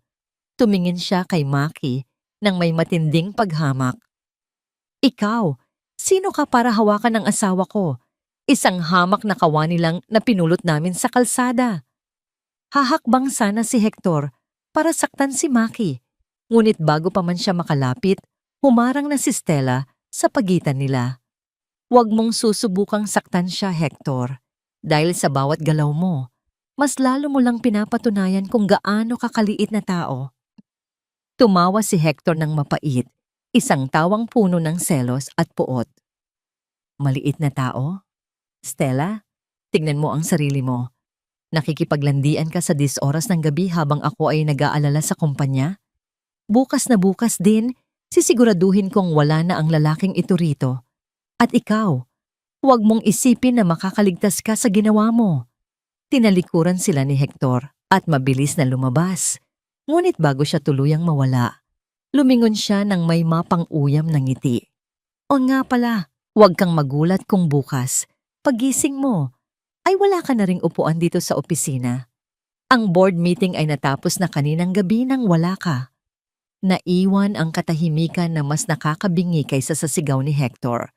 Tumingin siya kay Maki nang may matinding paghamak. Ikaw, sino ka para hawakan ng asawa ko? Isang hamak na kawani lang na pinulot namin sa kalsada. Hahakbang sana si Hector para saktan si Maki. Ngunit bago pa man siya makalapit, humarang na si Stella sa pagitan nila. Huwag mong susubukang saktan siya, Hector. Dahil sa bawat galaw mo, mas lalo mo lang pinapatunayan kung gaano kakaliit na tao. Tumawa si Hector ng mapait, isang tawang puno ng selos at puot. Maliit na tao? Stella, tignan mo ang sarili mo. Nakikipaglandian ka sa 10 oras ng gabi habang ako ay nag-aalala sa kumpanya? Bukas na bukas din, sisiguraduhin kong wala na ang lalaking ito rito. At ikaw, huwag mong isipin na makakaligtas ka sa ginawa mo. Tinalikuran sila ni Hector at mabilis na lumabas. Ngunit bago siya tuluyang mawala, lumingon siya ng may mapang-uyam na ngiti. O nga pala, Huwag kang magulat kung bukas, pagising mo, ay wala ka na ring upuan dito sa opisina. Ang board meeting ay natapos na kaninang gabi nang wala ka. Naiwan ang katahimikan na mas nakakabingi kaysa sa sigaw ni Hector.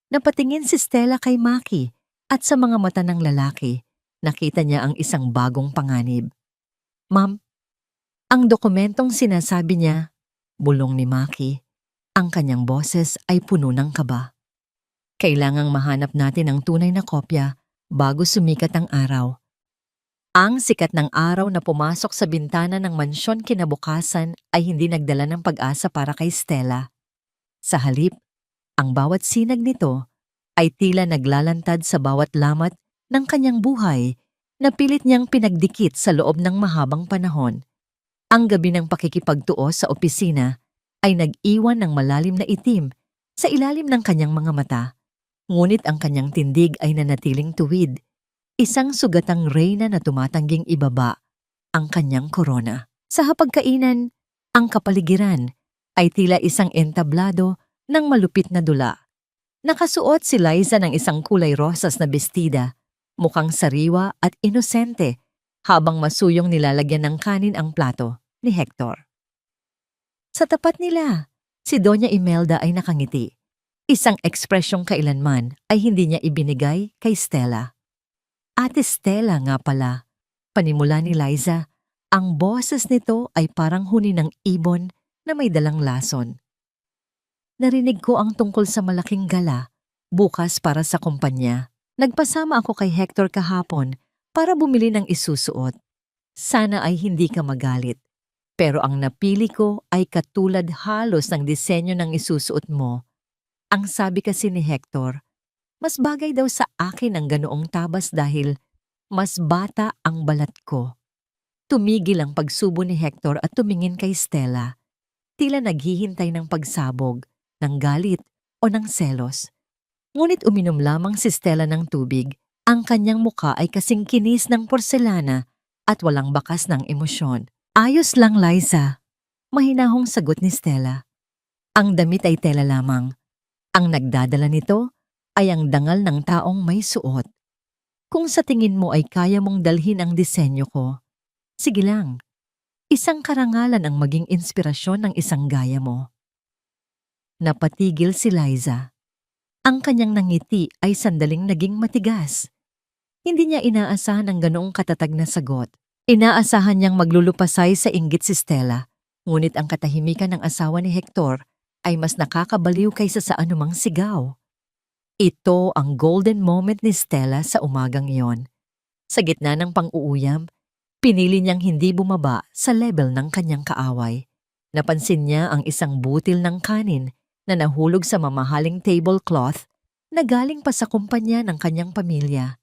Napatingin si Stella kay Maki at sa mga mata ng lalaki, nakita niya ang isang bagong panganib. Ma'am, ang dokumentong sinasabi niya, bulong ni Maki, ang kanyang boses ay puno ng kaba. Kailangang mahanap natin ang tunay na kopya bago sumikat ang araw. Ang sikat ng araw na pumasok sa bintana ng mansyon kinabukasan ay hindi nagdala ng pag-asa para kay Stella. Sa halip, ang bawat sinag nito ay tila naglalantad sa bawat lamat ng kanyang buhay na pilit niyang pinagdikit sa loob ng mahabang panahon. Ang gabi ng pakikipagtuo sa opisina ay nag-iwan ng malalim na itim sa ilalim ng kanyang mga mata, ngunit ang kanyang tindig ay nanatiling tuwid. Isang sugatang reyna na tumatangging ibaba ang kanyang korona. Sa hapagkainan, ang kapaligiran ay tila isang entablado ng malupit na dula. Nakasuot si Liza ng isang kulay rosas na bestida, mukhang sariwa at inosente, habang masuyong nilalagyan ng kanin ang plato ni Hector. Sa tapat nila, si Doña Imelda ay nakangiti. Isang ekspresyong kailanman ay hindi niya ibinigay kay Stella. Ate Stella nga pala, panimula ni Liza, ang boses nito ay parang huni ng ibon na may dalang lason. Narinig ko ang tungkol sa malaking gala, bukas para sa kumpanya. Nagpasama ako kay Hector kahapon para bumili ng isusuot. Sana ay hindi ka magalit, pero ang napili ko ay katulad halos ng disenyo ng isusuot mo. Ang sabi kasi ni Hector, mas bagay daw sa akin ang ganoong tabas dahil mas bata ang balat ko. Tumigil ang pagsubo ni Hector at tumingin kay Stella. Tila naghihintay ng pagsabog, ng galit o ng selos. Ngunit uminom lamang si Stella ng tubig. Ang kanyang muka ay kasing kinis ng porselana at walang bakas ng emosyon. Ayos lang, Liza. Mahinahong sagot ni Stella. Ang damit ay tela lamang. Ang nagdadala nito ay ang dangal ng taong may suot. Kung sa tingin mo ay kaya mong dalhin ang disenyo ko, sige lang. Isang karangalan ang maging inspirasyon ng isang gaya mo. Napatigil si Liza. Ang kanyang nangiti ay sandaling naging matigas. Hindi niya inaasahan ang ganoong katatag na sagot. Inaasahan niyang maglulupasay sa inggit si Stella, ngunit ang katahimikan ng asawa ni Hector ay mas nakakabaliw kaysa sa anumang sigaw. Ito ang golden moment ni Stella sa umagang iyon. Sa gitna ng pang-uuyam, pinili niyang hindi bumaba sa level ng kanyang kaaway. Napansin niya ang isang butil ng kanin na nahulog sa mamahaling tablecloth na galing pa sa kumpanya ng kanyang pamilya.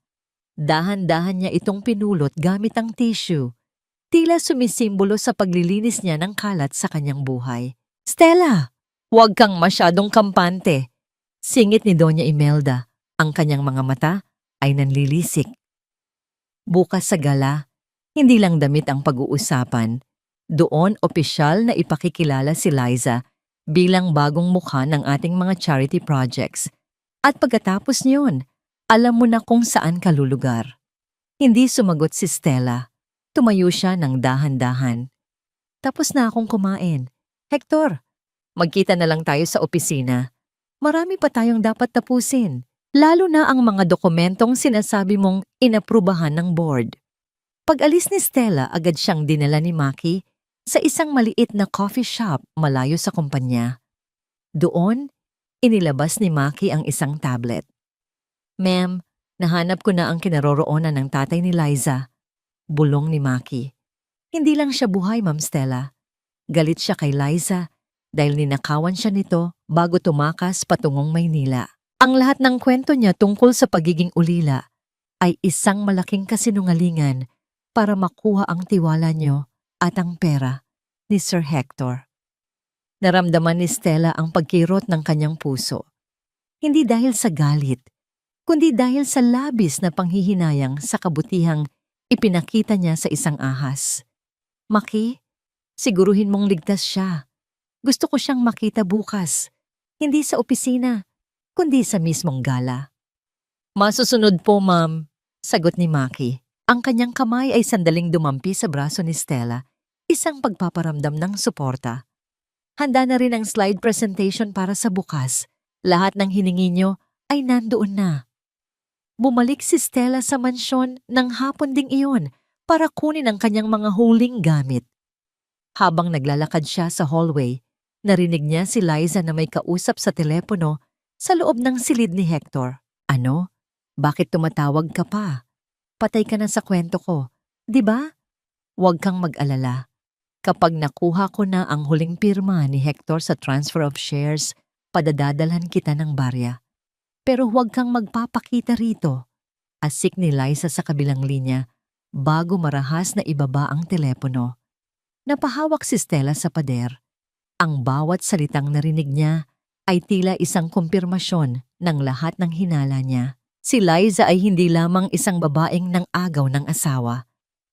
Dahan-dahan niya itong pinulot gamit ang tissue. Tila sumisimbolo sa paglilinis niya ng kalat sa kanyang buhay. Stella, huwag kang masyadong kampante. Singit ni Doña Imelda, ang kanyang mga mata ay nanlilisik. Bukas sa gala, hindi lang damit ang pag-uusapan. Doon opisyal na ipakikilala si Liza bilang bagong mukha ng ating mga charity projects. At pagkatapos niyon, alam mo na kung saan ka lulugar. Hindi sumagot si Stella. Tumayo siya ng dahan-dahan. Tapos na akong kumain. Hector, magkita na lang tayo sa opisina. Marami pa tayong dapat tapusin, lalo na ang mga dokumentong sinasabi mong inaprubahan ng board. Pag-alis ni Stella, agad siyang dinala ni Maki sa isang maliit na coffee shop malayo sa kumpanya. Doon, inilabas ni Maki ang isang tablet. Ma'am, nahanap ko na ang kinaroroonan ng tatay ni Liza. Bulong ni Maki. Hindi lang siya buhay, Ma'am Stella. Galit siya kay Liza dahil ninakawan siya nito bago tumakas patungong Maynila. Ang lahat ng kwento niya tungkol sa pagiging ulila ay isang malaking kasinungalingan para makuha ang tiwala niyo at ang pera ni Sir Hector. Naramdaman ni Stella ang pagkirot ng kanyang puso. Hindi dahil sa galit, kundi dahil sa labis na panghihinayang sa kabutihang ipinakita niya sa isang ahas. Maki, siguruhin mong ligtas siya. Gusto ko siyang makita bukas, hindi sa opisina. kundi sa mismong gala. Masusunod po, ma'am, sagot ni Maki. Ang kanyang kamay ay sandaling dumampi sa braso ni Stella, isang pagpaparamdam ng suporta. Handa na rin ang slide presentation para sa bukas. Lahat ng hiningi niyo ay nandoon na. Bumalik si Stella sa mansyon ng hapon ding iyon para kunin ang kanyang mga huling gamit. Habang naglalakad siya sa hallway, narinig niya si Liza na may kausap sa telepono sa loob ng silid ni Hector. Ano? Bakit tumatawag ka pa? Patay ka na sa kwento ko, di ba? Huwag kang mag-alala. Kapag nakuha ko na ang huling pirma ni Hector sa transfer of shares, padadadalhan kita ng barya. Pero huwag kang magpapakita rito. Asik ni Liza sa kabilang linya bago marahas na ibaba ang telepono. Napahawak si Stella sa pader. Ang bawat salitang narinig niya ay tila isang kumpirmasyon ng lahat ng hinala niya. Si Liza ay hindi lamang isang babaeng nang agaw ng asawa.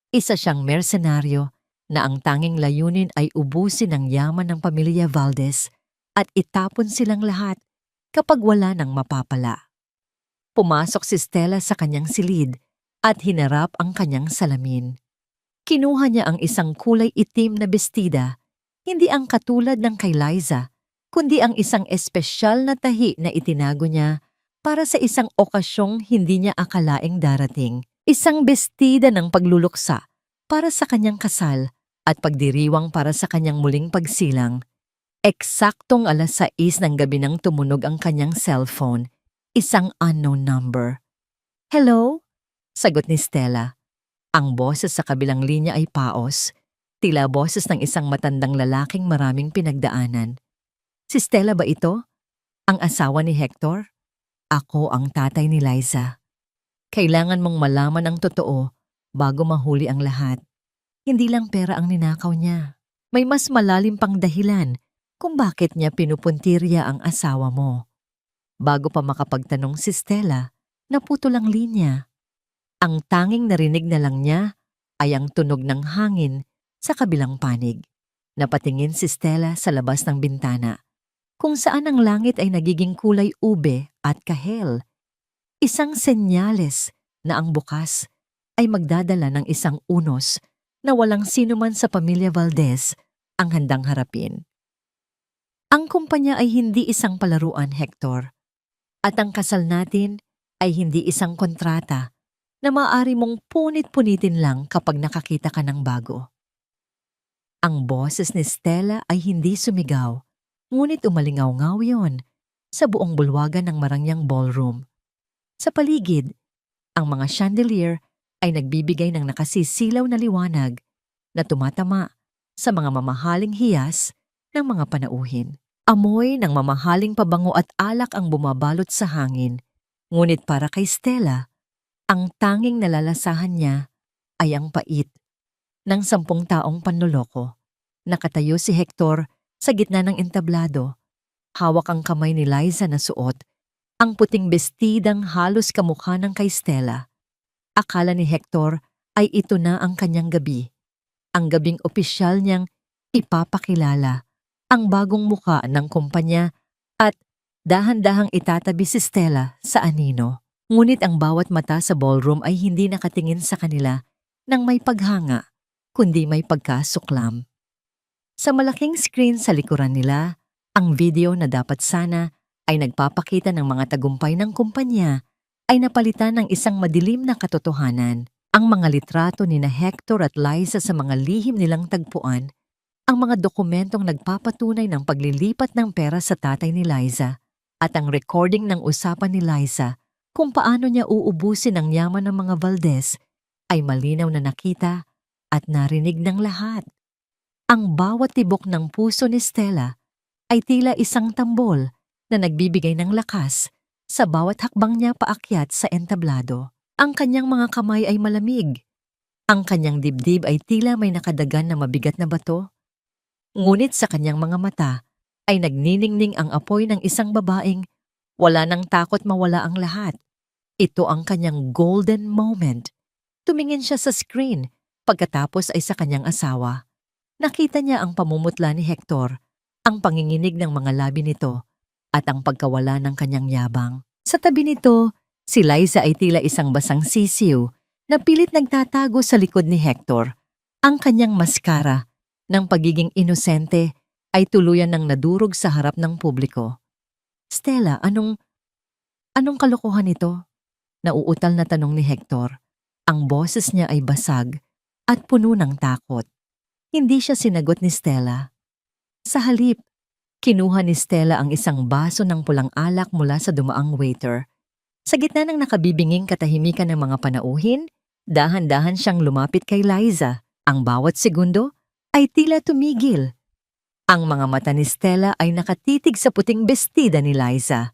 Isa siyang mersenaryo na ang tanging layunin ay ubusin ang yaman ng pamilya Valdez at itapon silang lahat kapag wala nang mapapala. Pumasok si Stella sa kanyang silid at hinarap ang kanyang salamin. Kinuha niya ang isang kulay itim na bestida, hindi ang katulad ng kay Liza, kundi ang isang espesyal na tahi na itinago niya para sa isang okasyong hindi niya akalaing darating. Isang bestida ng pagluluksa para sa kanyang kasal at pagdiriwang para sa kanyang muling pagsilang. Eksaktong 6:00 ng gabi nang tumunog ang kanyang cellphone, isang unknown number. Hello? Sagot ni Stella. Ang boses sa kabilang linya ay paos, tila boses ng isang matandang lalaking maraming pinagdaanan. Si Stella ba ito? Ang asawa ni Hector? Ako ang tatay ni Liza. Kailangan mong malaman ang totoo bago mahuli ang lahat. Hindi lang pera ang ninakaw niya. May mas malalim pang dahilan kung bakit niya pinupuntirya ang asawa mo. Bago pa makapagtanong si Stella, naputol ang linya. Ang tanging narinig na lang niya ay ang tunog ng hangin sa kabilang panig. Napatingin si Stella sa labas ng bintana, kung saan ang langit ay nagiging kulay ube at kahel. Isang senyales na ang bukas ay magdadala ng isang unos na walang sino man sa pamilya Valdez ang handang harapin. Ang kumpanya ay hindi isang palaruan, Hector. At ang kasal natin ay hindi isang kontrata na maaari mong punit-punitin lang kapag nakakita ka ng bago. Ang boses ni Stella ay hindi sumigaw, ngunit umalingaw-ngaw yon sa buong bulwagan ng marangyang ballroom. Sa paligid, ang mga chandelier ay nagbibigay ng nakasisilaw na liwanag na tumatama sa mga mamahaling hiyas ng mga panauhin. Amoy ng mamahaling pabango at alak ang bumabalot sa hangin, ngunit para kay Stella, ang tanging nalalasahan niya ay ang pait ng 10 taong panloloko. Nakatayo si Hector sa gitna ng entablado. Hawak ang kamay ni Liza na suot ang puting bestidang halos kamukha ng kay Stella. Akala ni Hector ay ito na ang kanyang gabi. Ang gabing opisyal niyang ipapakilala ang bagong muka ng kumpanya at dahan-dahang itatabi si Stella sa anino. Ngunit ang bawat mata sa ballroom ay hindi nakatingin sa kanila nang may paghanga, kundi may pagkasuklam. Sa malaking screen sa likuran nila, ang video na dapat sana ay nagpapakita ng mga tagumpay ng kumpanya ay napalitan ng isang madilim na katotohanan. Ang mga litrato ni na Hector at Liza sa mga lihim nilang tagpuan, ang mga dokumentong nagpapatunay ng paglilipat ng pera sa tatay ni Liza, at ang recording ng usapan ni Liza kung paano niya uubusin ang yaman ng mga Valdez ay malinaw na nakita at narinig ng lahat. Ang bawat tibok ng puso ni Stella ay tila isang tambol na nagbibigay ng lakas sa bawat hakbang niya paakyat sa entablado. Ang kanyang mga kamay ay malamig. Ang kanyang dibdib ay tila may nakadagan na mabigat na bato. Ngunit sa kanyang mga mata ay nagniningning ang apoy ng isang babaeng wala nang takot mawala ang lahat. Ito ang kanyang golden moment. Tumingin siya sa screen, pagkatapos ay sa kanyang asawa. Nakita niya ang pamumutla ni Hector, ang panginginig ng mga labi nito, at ang pagkawala ng kanyang yabang. Sa tabi nito, si Liza ay tila isang basang sisiw na pilit nagtatago sa likod ni Hector. Ang kanyang maskara ng pagiging inosente ay tuluyan ng nadurog sa harap ng publiko. Stella, anong kalokohan ito? Nauutal na tanong ni Hector. Ang boses niya ay basag at puno ng takot. Hindi siya sinagot ni Stella. Sa halip, kinuha ni Stella ang isang baso ng pulang alak mula sa dumaang waiter. Sa gitna ng nakabibinging katahimikan ng mga panauhin, dahan-dahan siyang lumapit kay Liza. Ang bawat segundo ay tila tumigil. Ang mga mata ni Stella ay nakatitig sa puting bestida ni Liza.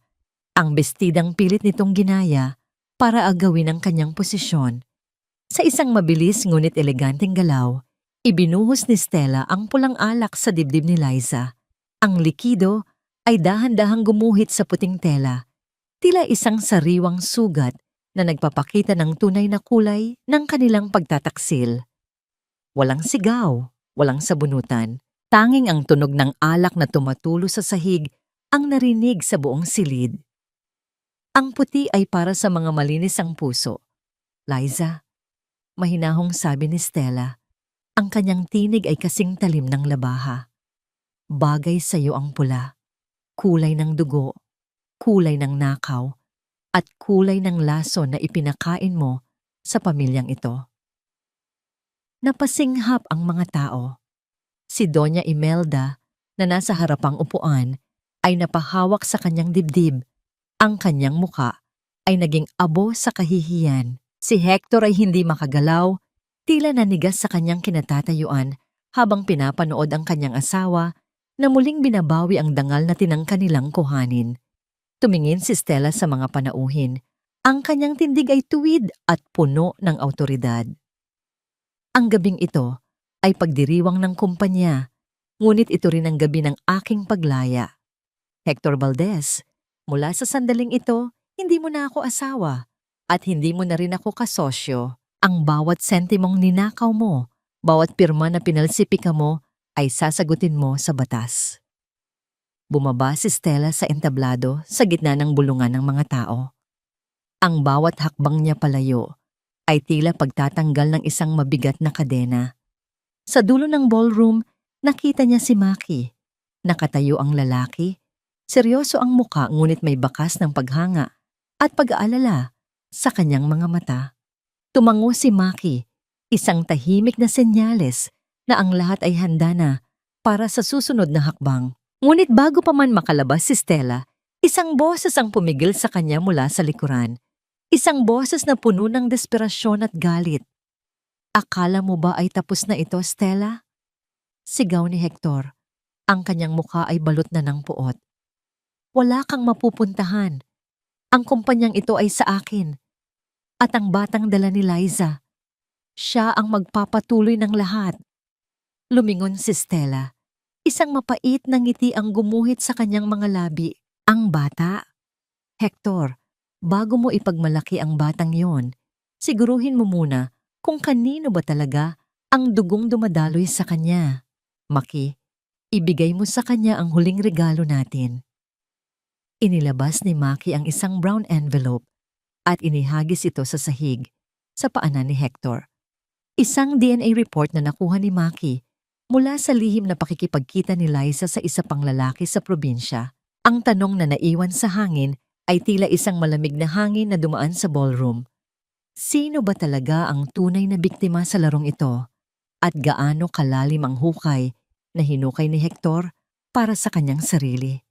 Ang bestidang pilit nitong ginaya para agawin ang kanyang posisyon. Sa isang mabilis ngunit eleganteng galaw, ibinuhos ni Stella ang pulang alak sa dibdib ni Liza. Ang likido ay dahan-dahang gumuhit sa puting tela, tila isang sariwang sugat na nagpapakita ng tunay na kulay ng kanilang pagtataksil. Walang sigaw, walang sabunutan, tanging ang tunog ng alak na tumatulo sa sahig ang narinig sa buong silid. Ang puti ay para sa mga malinis ang puso. Liza, mahinahong sabi ni Stella. Ang kanyang tinig ay kasing talim ng labaha. Bagay sa iyo ang pula, kulay ng dugo, kulay ng nakaw, at kulay ng laso na ipinakain mo sa pamilyang ito. Napasinghap ang mga tao. Si Doña Imelda na nasa harapang upuan ay napahawak sa kanyang dibdib. Ang kanyang muka ay naging abo sa kahihiyan. Si Hector ay hindi makagalaw, tila nanigas sa kanyang kinatatayuan habang pinapanood ang kanyang asawa na muling binabawi ang dangal na tinangka nilang kuhanin. Tumingin si Stella sa mga panauhin. Ang kanyang tindig ay tuwid at puno ng awtoridad. Ang gabing ito ay pagdiriwang ng kumpanya, ngunit ito rin ang gabi ng aking paglaya. Hector Valdez, mula sa sandaling ito, hindi mo na ako asawa at hindi mo na rin ako kasosyo. Ang bawat sentimong ninakaw mo, bawat pirma na pinalsipika mo, ay sasagutin mo sa batas. Bumaba si Stella sa entablado sa gitna ng bulungan ng mga tao. Ang bawat hakbang niya palayo ay tila pagtatanggal ng isang mabigat na kadena. Sa dulo ng ballroom, nakita niya si Maki. Nakatayo ang lalaki. Seryoso ang muka ngunit may bakas ng paghanga at pag-aalala sa kanyang mga mata. Tumango si Maki, isang tahimik na senyales na ang lahat ay handa na para sa susunod na hakbang. Ngunit bago pa man makalabas si Stella, isang boses ang pumigil sa kanya mula sa likuran. Isang boses na puno ng desperasyon at galit. Akala mo ba ay tapos na ito, Stella? Sigaw ni Hector. Ang kanyang mukha ay balot na ng puot. Wala kang mapupuntahan. Ang kumpanyang ito ay sa akin. At ang batang dala ni Liza. Siya ang magpapatuloy ng lahat. Lumingon si Stella. Isang mapait na ngiti ang gumuhit sa kanyang mga labi. Ang bata? Hector, bago mo ipagmalaki ang batang yon, siguruhin mo muna kung kanino ba talaga ang dugong dumadaloy sa kanya. Maki, ibigay mo sa kanya ang huling regalo natin. Inilabas ni Maki ang isang brown envelope at inihagis ito sa sahig sa paanan ni Hector. Isang DNA report na nakuha ni Maki mula sa lihim na pakikipagkita ni Liza sa isa pang lalaki sa probinsya. Ang tanong na naiwan sa hangin ay tila isang malamig na hangin na dumaan sa ballroom. Sino ba talaga ang tunay na biktima sa larong ito? At gaano kalalim ang hukay na hinukay ni Hector para sa kanyang sarili?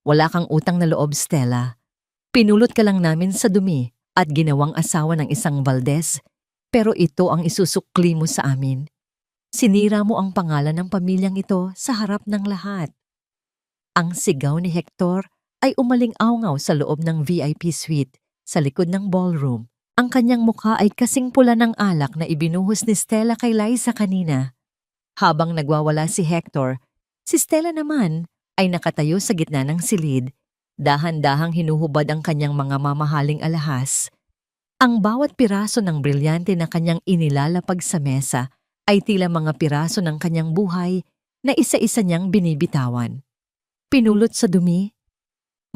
Wala kang utang na loob, Stella. Pinulot ka lang namin sa dumi at ginawang asawa ng isang Valdez, pero ito ang isusukli mo sa amin. Sinira mo ang pangalan ng pamilyang ito sa harap ng lahat. Ang sigaw ni Hector ay umaling-awngaw sa loob ng VIP suite sa likod ng ballroom. Ang kanyang mukha ay kasing pula ng alak na ibinuhos ni Stella kay Liza kanina. Habang nagwawala si Hector, si Stella naman ay nakatayo sa gitna ng silid. Dahan-dahang hinuhubad ang kanyang mga mamahaling alahas. Ang bawat piraso ng brilyante na kanyang inilalapag sa mesa ay tila mga piraso ng kanyang buhay na isa-isa niyang binibitawan. Pinulot sa dumi,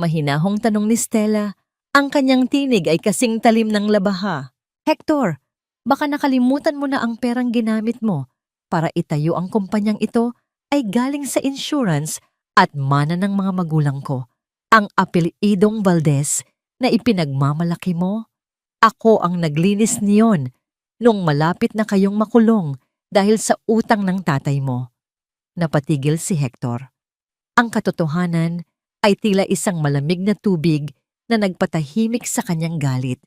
Mahinahong tanong ni Stella. Ang kanyang tinig ay kasing talim ng labaha. Hector, baka nakalimutan mo na ang perang ginamit mo para itayo ang kumpanyang ito ay galing sa insurance at mana ng mga magulang ko. Ang apelyidong Valdez na ipinagmamalaki mo. Ako ang naglinis niyon nung malapit na kayong makulong dahil sa utang ng tatay mo. Napatigil si Hector. Ang katotohanan ay tila isang malamig na tubig na nagpatahimik sa kanyang galit.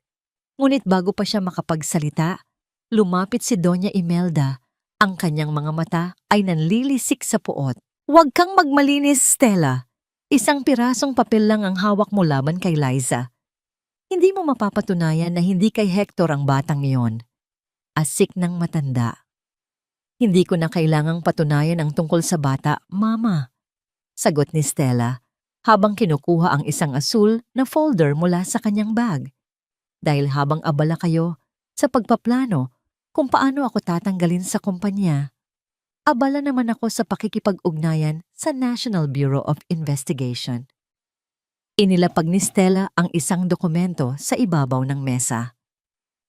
Ngunit bago pa siya makapagsalita, lumapit si Doña Imelda. Ang kanyang mga mata ay nanlilisik sa puot. Huwag kang magmalinis, Stella. Isang pirasong papel lang ang hawak mo laban kay Liza. Hindi mo mapapatunayan na hindi kay Hector ang batang iyon. Asik ng matanda. Hindi ko na kailangang patunayan ang tungkol sa bata, Mama. Sagot ni Stella habang kinukuha ang isang asul na folder mula sa kanyang bag. Dahil habang abala kayo sa pagpaplano kung paano ako tatanggalin sa kumpanya, abala naman ako sa pakikipag-ugnayan sa National Bureau of Investigation. Inilapag ni Stella ang isang dokumento sa ibabaw ng mesa.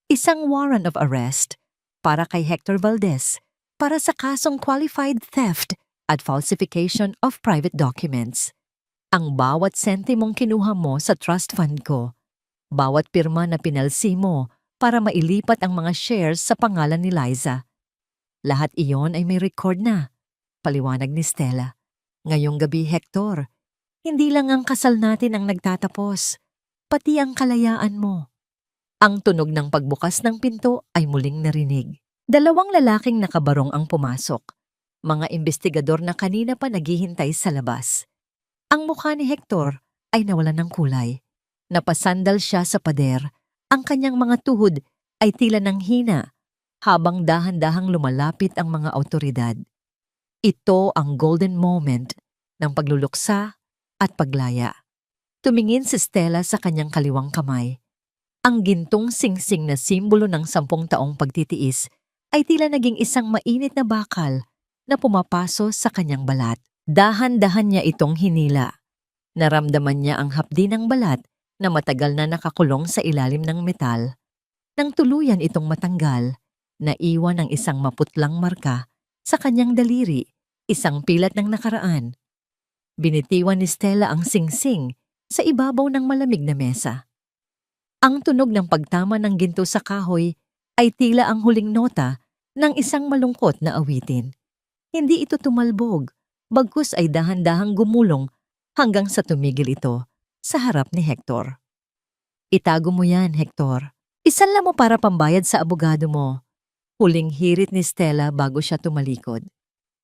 Isang warrant of arrest para kay Hector Valdez para sa kasong qualified theft at falsification of private documents. Ang bawat sentimong kinuha mo sa trust fund ko, bawat pirma na pinalsi mo para mailipat ang mga shares sa pangalan ni Liza. Lahat iyon ay may record na, paliwanag ni Stella. Ngayong gabi, Hector, hindi lang ang kasal natin ang nagtatapos, pati ang kalayaan mo. Ang tunog ng pagbukas ng pinto ay muling narinig. Dalawang lalaking nakabarong ang pumasok, mga investigador na kanina pa naghihintay sa labas. Ang mukha ni Hector ay nawalan ng kulay. Napasandal siya sa pader. Ang kanyang mga tuhod ay tila ng hina habang dahan-dahang lumalapit ang mga awtoridad. Ito ang golden moment ng pagluluksa at paglaya. Tumingin si Stella sa kanyang kaliwang kamay. Ang gintong singsing na simbolo ng 10 taong pagtitiis ay tila naging isang mainit na bakal na pumapaso sa kanyang balat. Dahan-dahan niya itong hinila. Naramdaman niya ang hapdi ng balat na matagal na nakakulong sa ilalim ng metal. Nang tuluyan itong matanggal, naiwan ang isang maputlang marka sa kanyang daliri, isang pilat ng nakaraan. Binitiwan ni Stella ang singsing sa ibabaw ng malamig na mesa. Ang tunog ng pagtama ng ginto sa kahoy ay tila ang huling nota ng isang malungkot na awitin. Hindi ito tumalbog, bagkus ay dahan-dahang gumulong hanggang sa tumigil ito sa harap ni Hector. Itago mo yan, Hector. Isanla mo para pambayad sa abogado mo. Huling hirit ni Stella bago siya tumalikod.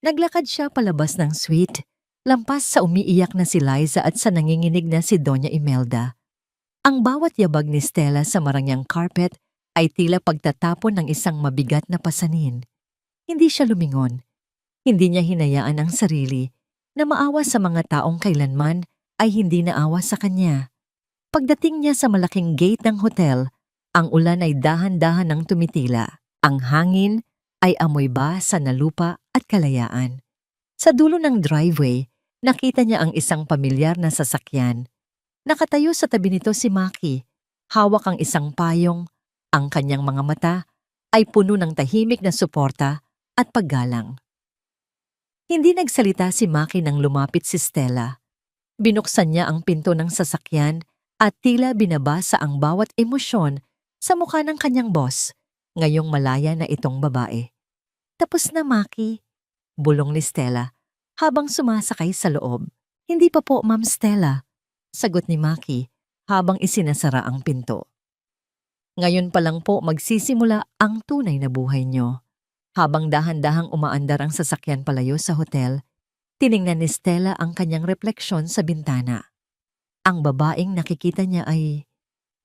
Naglakad siya palabas ng suite, lampas sa umiiyak na si Liza at sa nanginginig na si Doña Imelda. Ang bawat yabag ni Stella sa marangyang carpet ay tila pagtatapon ng isang mabigat na pasanin. Hindi siya lumingon. Hindi niya hinayaan ang sarili na maawa sa mga taong kailanman ay hindi naawa sa kanya. Pagdating niya sa malaking gate ng hotel, ang ulan ay dahan-dahan ng tumitila. Ang hangin ay amoy basa na lupa at kalayaan. Sa dulo ng driveway, nakita niya ang isang pamilyar na sasakyan. Nakatayo sa tabi nito si Maki, hawak ang isang payong. Ang kanyang mga mata ay puno ng tahimik na suporta at paggalang. Hindi nagsalita si Maki nang lumapit si Stella. Binuksan niya ang pinto ng sasakyan at tila binabasa ang bawat emosyon sa mukha ng kanyang boss, ngayong malaya na itong babae. Tapos na, Maki, bulong ni Stella habang sumasakay sa loob. Hindi pa po, Ma'am Stella, sagot ni Maki habang isinasara ang pinto. Ngayon pa lang po magsisimula ang tunay na buhay niyo. Habang dahan-dahang umaandar ang sasakyan palayo sa hotel, tiningnan ni Stella ang kanyang refleksyon sa bintana. Ang babaeng nakikita niya ay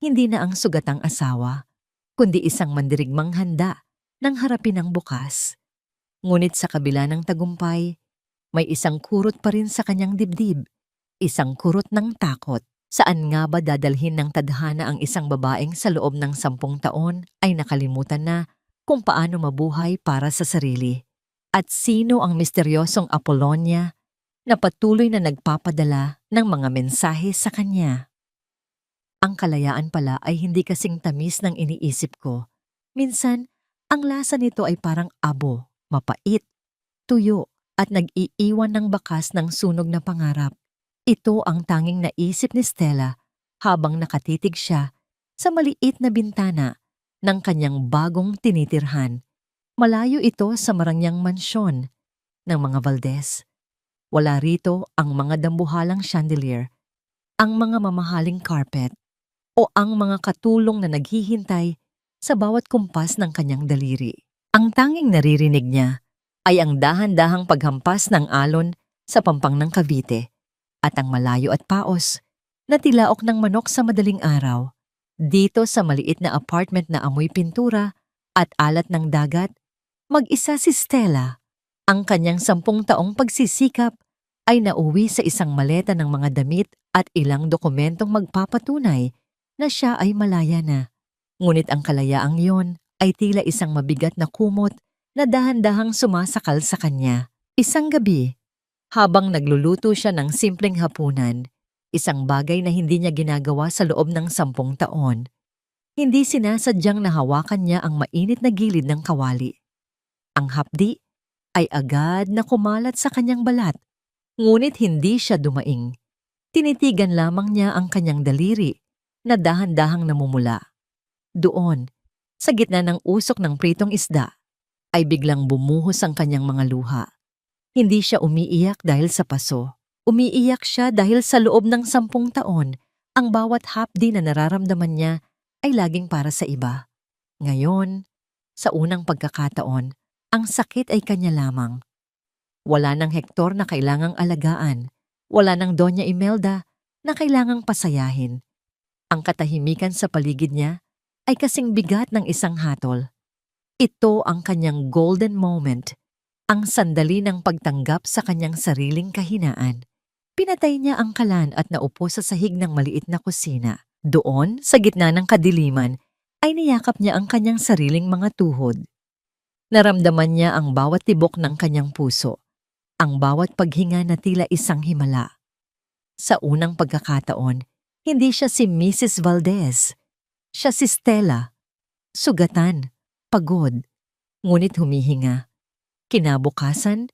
hindi na ang sugatang asawa, kundi isang mandirigmang handa ng harapin ang bukas. Ngunit sa kabila ng tagumpay, may isang kurot pa rin sa kanyang dibdib, isang kurot ng takot. Saan nga ba dadalhin ng tadhana ang isang babaeng sa loob ng 10 taon ay nakalimutan na kung paano mabuhay para sa sarili? At sino ang misteryosong Apollonia na patuloy na nagpapadala ng mga mensahe sa kanya. Ang kalayaan pala ay hindi kasing tamis ng iniisip ko. Minsan, ang lasa nito ay parang abo, mapait, tuyo, at nag-iiwan ng bakas ng sunog na pangarap. Ito ang tanging naisip ni Stella habang nakatitig siya sa maliit na bintana ng kanyang bagong tinitirhan. Malayo ito sa marangyang mansyon ng mga Valdez. Wala rito ang mga dambuhalang chandelier, ang mga mamahaling carpet, o ang mga katulong na naghihintay sa bawat kumpas ng kanyang daliri. Ang tanging naririnig niya ay ang dahan-dahang paghampas ng alon sa pampang ng Cavite at ang malayo at paos na tilaok ng manok sa madaling araw. Dito sa maliit na apartment na amoy pintura at alat ng dagat, mag-isa si Stella. Ang kanyang 10 taong pagsisikap ay nauwi sa isang maleta ng mga damit at ilang dokumentong magpapatunay na siya ay malaya na. Ngunit ang kalayaang yon ay tila isang mabigat na kumot na dahan-dahang sumasakal sa kanya. Isang gabi, habang nagluluto siya ng simpleng hapunan, isang bagay na hindi niya ginagawa sa loob ng 10 taon, hindi sinasadyang nahawakan niya ang mainit na gilid ng kawali. Ang hapdi ay agad na kumalat sa kanyang balat, ngunit hindi siya dumaing. Tinitigan lamang niya ang kanyang daliri na dahan-dahang namumula. Doon, sa gitna ng usok ng pritong isda, ay biglang bumuhos ang kanyang mga luha. Hindi siya umiiyak dahil sa paso. Umiiyak siya dahil sa loob ng 10 taon, ang bawat hapdi na nararamdaman niya ay laging para sa iba. Ngayon, sa unang pagkakataon, ang sakit ay kanya lamang. Wala ng Hector na kailangang alagaan. Wala ng Doña Imelda na kailangang pasayahin. Ang katahimikan sa paligid niya ay kasing bigat ng isang hatol. Ito ang kanyang golden moment, ang sandali ng pagtanggap sa kanyang sariling kahinaan. Pinatay niya ang kalan at naupo sa sahig ng maliit na kusina. Doon, sa gitna ng kadiliman, ay niyakap niya ang kanyang sariling mga tuhod. Naramdaman niya ang bawat tibok ng kanyang puso, ang bawat paghinga na tila isang himala. Sa unang pagkakataon, hindi siya si Mrs. Valdez. Siya si Stella. Sugatan, pagod, ngunit humihinga. Kinabukasan,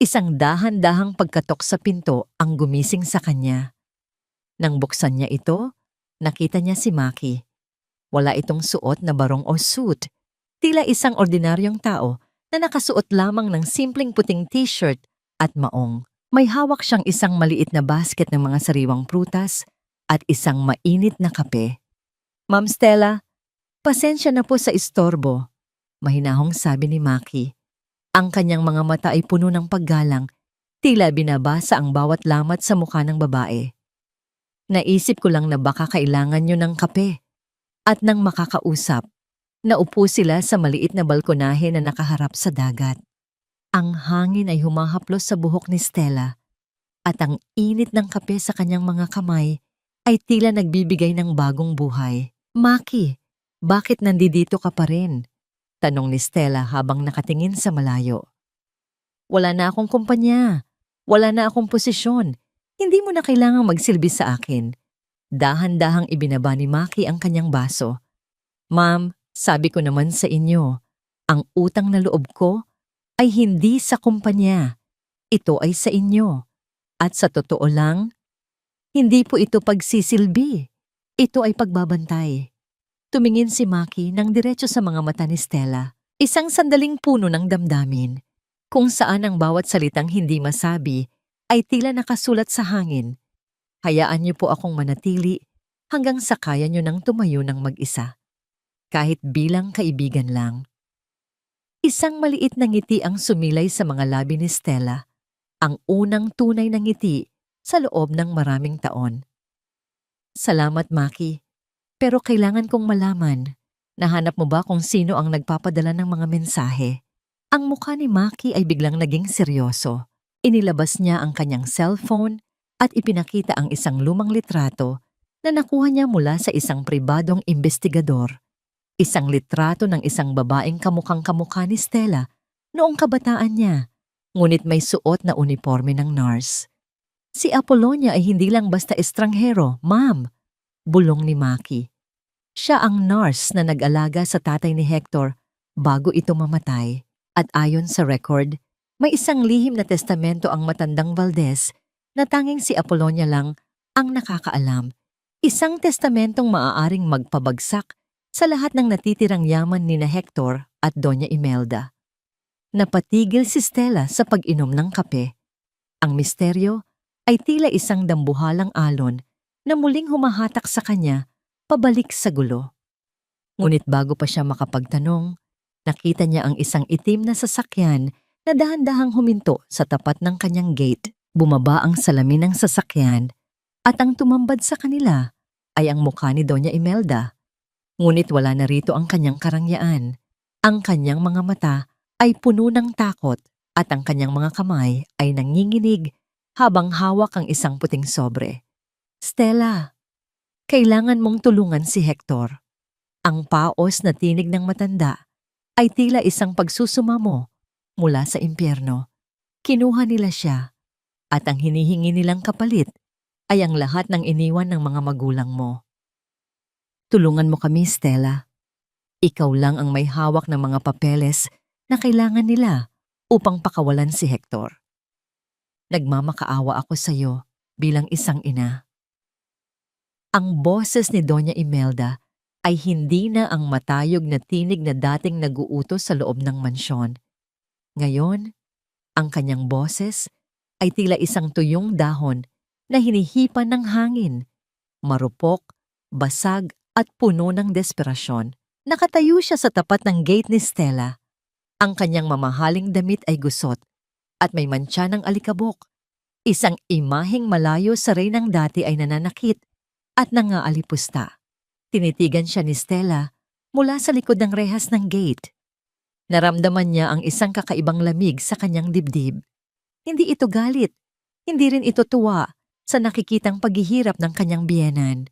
isang dahan-dahang pagkatok sa pinto ang gumising sa kanya. Nang buksan niya ito, nakita niya si Maki. Wala itong suot na barong o suit. Tila isang ordinaryong tao na nakasuot lamang ng simpleng puting t-shirt at maong. May hawak siyang isang maliit na basket ng mga sariwang prutas at isang mainit na kape. "Ma'am Stella, pasensya na po sa istorbo," mahinahong sabi ni Maki. Ang kanyang mga mata ay puno ng paggalang, tila binabasa ang bawat lamat sa mukha ng babae. "Naisip ko lang na baka kailangan niyo ng kape." At nang makakausap, naupo sila sa maliit na balkonahe na nakaharap sa dagat. Ang hangin ay humahaplos sa buhok ni Stella at ang init ng kape sa kanyang mga kamay ay tila nagbibigay ng bagong buhay. "Maki, bakit nandito ka pa rin?" tanong ni Stella habang nakatingin sa malayo. "Wala na akong kumpanya. Wala na akong posisyon. Hindi mo na kailangang magsilbi sa akin." Dahan-dahang ibinaba ni Maki ang kanyang baso. "Ma'am, sabi ko naman sa inyo, ang utang na loob ko ay hindi sa kumpanya. Ito ay sa inyo. At sa totoo lang, hindi po ito pagsisilbi. Ito ay pagbabantay." Tumingin si Maki nang diretso sa mga mata ni Stella. Isang sandaling puno ng damdamin, kung saan ang bawat salitang hindi masabi ay tila nakasulat sa hangin. "Hayaan niyo po akong manatili hanggang sa kaya niyo nang tumayo ng mag-isa. Kahit bilang kaibigan lang." Isang maliit na ngiti ang sumilay sa mga labi ni Stella, ang unang tunay na ngiti sa loob ng maraming taon. "Salamat, Maki. Pero kailangan kong malaman, nahanap mo ba kung sino ang nagpapadala ng mga mensahe?" Ang mukha ni Maki ay biglang naging seryoso. Inilabas niya ang kanyang cellphone at ipinakita ang isang lumang litrato na nakuha niya mula sa isang pribadong investigador. Isang litrato ng isang babaeng kamukhang-kamukha ni Stella noong kabataan niya, ngunit may suot na uniforme ng nurse. Si Apollonia ay hindi lang basta estranghero, ma'am, bulong ni Maki. Siya ang nurse na nag-alaga sa tatay ni Hector bago ito mamatay. At ayon sa record, may isang lihim na testamento ang matandang Valdez na tanging si Apollonia lang ang nakakaalam. Isang testamentong maaaring magpabagsak sa lahat ng natitirang yaman ni na Hector at Doña Imelda. Napatigil si Stella sa pag-inom ng kape. Ang misteryo ay tila isang dambuhalang alon na muling humahatak sa kanya pabalik sa gulo. Ngunit bago pa siya makapagtanong, nakita niya ang isang itim na sasakyan na dahan-dahang huminto sa tapat ng kanyang gate. Bumaba ang salamin ng sasakyan at ang tumambad sa kanila ay ang mukha ni Doña Imelda. Ngunit wala na rito ang kanyang karangyaan. Ang kanyang mga mata ay puno ng takot at ang kanyang mga kamay ay nanginginig habang hawak ang isang puting sobre. Stella, kailangan mong tulungan si Hector. Ang paos na tinig ng matanda ay tila isang pagsusumamo mula sa impyerno. Kinuha nila siya at ang hinihingi nilang kapalit ay ang lahat ng iniwan ng mga magulang mo. Tulungan mo kami, Stella. Ikaw lang ang may hawak ng mga papeles na kailangan nila upang pakawalan si Hector. Nagmamakaawa ako sa iyo bilang isang ina. Ang boses ni Doña Imelda ay hindi na ang matayog na tinig na dating naguutos sa loob ng mansyon. Ngayon, ang kanyang boses ay tila isang tuyong dahon na hinihipan ng hangin, marupok, basag at puno ng desperasyon. Nakatayo siya sa tapat ng gate ni Stella. Ang kanyang mamahaling damit ay gusot at may mantsa ng alikabok. Isang imaheng malayo sa reynang dati ay nananakit at nangaalipusta. Tinitigan siya ni Stella mula sa likod ng rehas ng gate. Naramdaman niya ang isang kakaibang lamig sa kanyang dibdib. Hindi ito galit, hindi rin ito tuwa sa nakikitang paghihirap ng kanyang biyenan.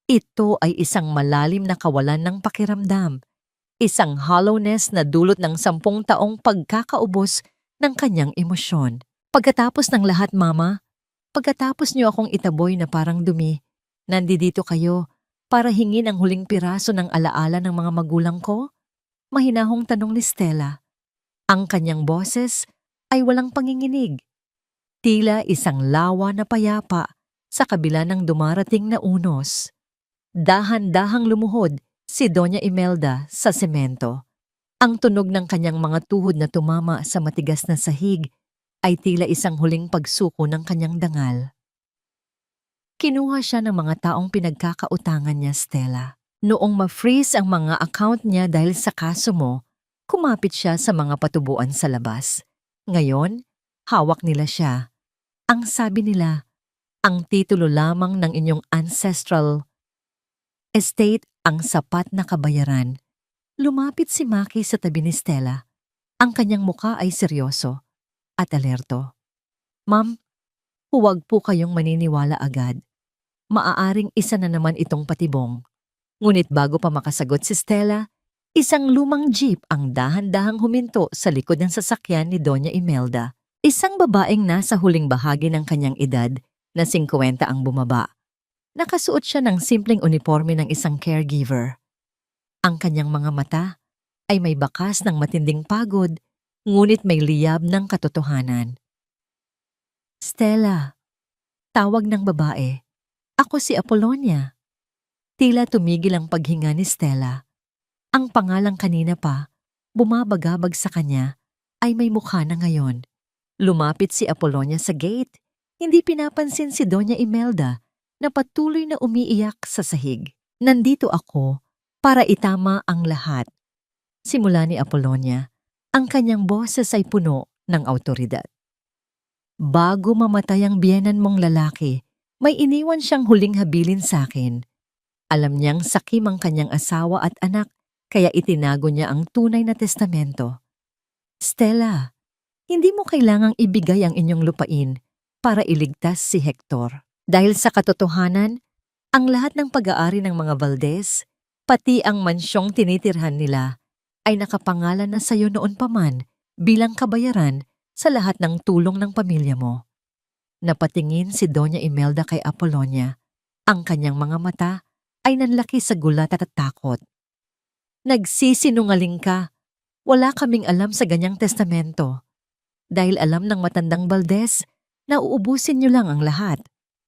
Ito ay isang malalim na kawalan ng pakiramdam, isang hollowness na dulot ng 10 taong pagkakaubos ng kanyang emosyon. Pagkatapos ng lahat, Mama, pagkatapos niyo akong itaboy na parang dumi, nandito kayo para hingin ang huling piraso ng alaala ng mga magulang ko? Mahinahong tanong ni Stella. Ang kanyang boses ay walang panginginig. Tila isang lawa na payapa sa kabila ng dumarating na unos. Dahan-dahang lumuhod si Doña Imelda sa semento. Ang tunog ng kanyang mga tuhod na tumama sa matigas na sahig ay tila isang huling pagsuko ng kanyang dangal. Kinuha siya ng mga taong pinagkakautangan niya, Stella. Noong ma-freeze ang mga account niya dahil sa kaso mo, kumapit siya sa mga patubuan sa labas. Ngayon, hawak nila siya. Ang sabi nila, ang titulo lamang ng inyong ancestral estate ang sapat na kabayaran. Lumapit si Maki sa tabi ni Stella. Ang kanyang muka ay seryoso at alerto. Ma'am, huwag po kayong maniniwala agad. Maaaring isa na naman itong patibong. Ngunit bago pa makasagot si Stella, isang lumang jeep ang dahan-dahang huminto sa likod ng sasakyan ni Doña Imelda. Isang babaeng nasa huling bahagi ng kanyang edad na 50 ang bumaba. Nakasuot siya ng simpleng uniforme ng isang caregiver. Ang kanyang mga mata ay may bakas ng matinding pagod, ngunit may liyab ng katotohanan. Stella, tawag ng babae. Ako si Apollonia. Tila tumigil ang paghinga ni Stella. Ang pangalang kanina pa, bumabagabag sa kanya, ay may mukha na ngayon. Lumapit si Apollonia sa gate. Hindi pinapansin si Doña Imelda na patuloy na umiiyak sa sahig. Nandito ako para itama ang lahat. Simula ni Apollonia, ang kanyang boses ay puno ng awtoridad. Bago mamatay ang biyenan mong lalaki, may iniwan siyang huling habilin sa akin. Alam niyang sakim ang kanyang asawa at anak, kaya itinago niya ang tunay na testamento. Stella, hindi mo kailangang ibigay ang inyong lupain para iligtas si Hector. Dahil sa katotohanan, ang lahat ng pag-aari ng mga Valdez, pati ang mansyong tinitirhan nila, ay nakapangalan na sa iyo noon pa man bilang kabayaran sa lahat ng tulong ng pamilya mo. Napatingin si Doña Imelda kay Apolonia. Ang kanyang mga mata ay nanlaki sa gulat at takot. Nagsisinungaling ka. Wala kaming alam sa ganyang testamento. Dahil alam ng matandang Valdez na uubusin niyo lang ang lahat.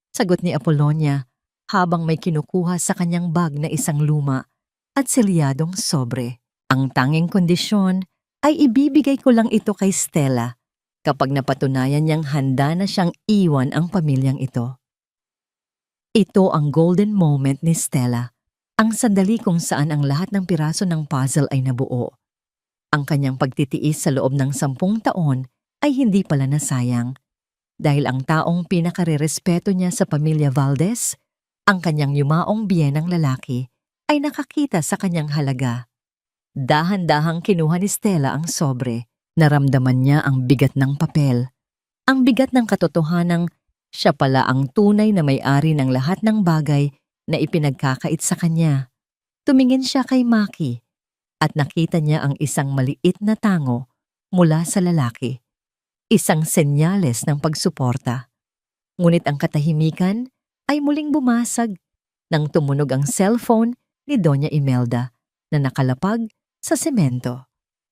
Sagot ni Apolonia habang may kinukuha sa kanyang bag na isang luma at selyadong sobre. Ang tanging kondisyon ay ibibigay ko lang ito kay Stella kapag napatunayan niyang handa na siyang iwan ang pamilyang ito. Ito ang golden moment ni Stella, ang sandali kung saan ang lahat ng piraso ng puzzle ay nabuo. Ang kanyang pagtitiis sa loob ng 10 taon ay hindi pala nasayang dahil ang taong pinakarerespeto niya sa pamilya Valdez, ang kanyang yumaong biyenang lalaki, ay nakakita sa kanyang halaga. Dahan-dahang kinuha ni Stella ang sobre. Naramdaman niya ang bigat ng papel. Ang bigat ng katotohanang siya pala ang tunay na may-ari ng lahat ng bagay na ipinagkakait sa kanya. Tumingin siya kay Maki at nakita niya ang isang maliit na tango mula sa lalaki. Isang senyales ng pagsuporta. Ngunit ang katahimikan ay muling bumasag nang tumunog ang cellphone ni Doña Imelda na nakalapag sa semento.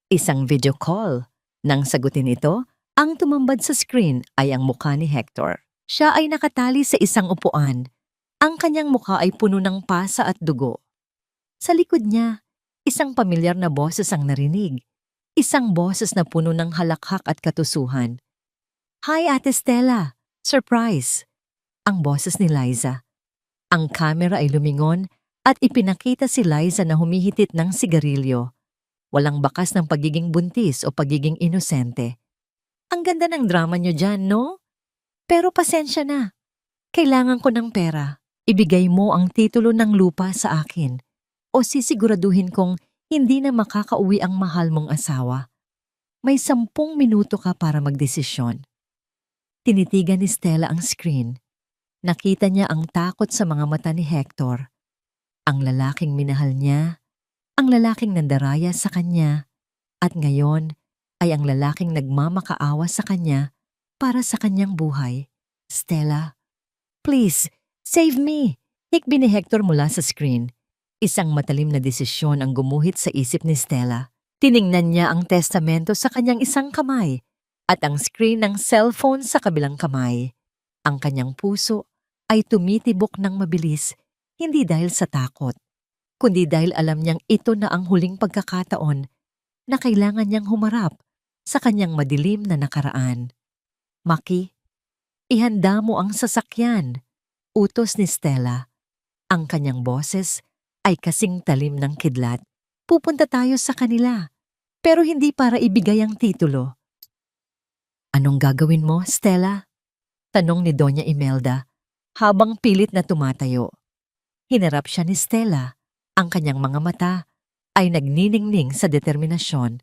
Isang video call. Nang sagutin ito, ang tumambad sa screen ay ang mukha ni Hector. Siya ay nakatali sa isang upuan. Ang kanyang mukha ay puno ng pasa at dugo. Sa likod niya, isang pamilyar na boses ang narinig. Isang boses na puno ng halakhak at katusuhan. "Hi, Ate Stella! Surprise!" Ang boses ni Liza. Ang kamera ay lumingon at ipinakita si Liza na humihitit ng sigarilyo. Walang bakas ng pagiging buntis o pagiging inosente. "Ang ganda ng drama niyo dyan, no? Pero pasensya na. Kailangan ko ng pera. Ibigay mo ang titulo ng lupa sa akin o sisiguraduhin kong hindi na makakauwi ang mahal mong asawa. May 10 minuto ka para magdesisyon." Tinitigan ni Stella ang screen. Nakita niya ang takot sa mga mata ni Hector. Ang lalaking minahal niya, ang lalaking nandaraya sa kanya, at ngayon ay ang lalaking nagmamakaawa sa kanya para sa kanyang buhay. "Stella, please, save me!" Hikbi ni Hector mula sa screen. Isang matalim na desisyon ang gumuhit sa isip ni Stella. Tiningnan niya ang testamento sa kanyang isang kamay at ang screen ng cellphone sa kabilang kamay. Ang kanyang puso ay tumitibok ng mabilis, hindi dahil sa takot, kundi dahil alam niyang ito na ang huling pagkakataon na kailangan niyang humarap sa kanyang madilim na nakaraan. "Maki, ihanda mo ang sasakyan," utos ni Stella. Ang kanyang boses ay kasing talim ng kidlat. "Pupunta tayo sa kanila, pero hindi para ibigay ang titulo." "Anong gagawin mo, Stella?" tanong ni Doña Imelda habang pilit na tumatayo. Hinarap siya ni Stella. Ang kanyang mga mata ay nagniningning sa determinasyon.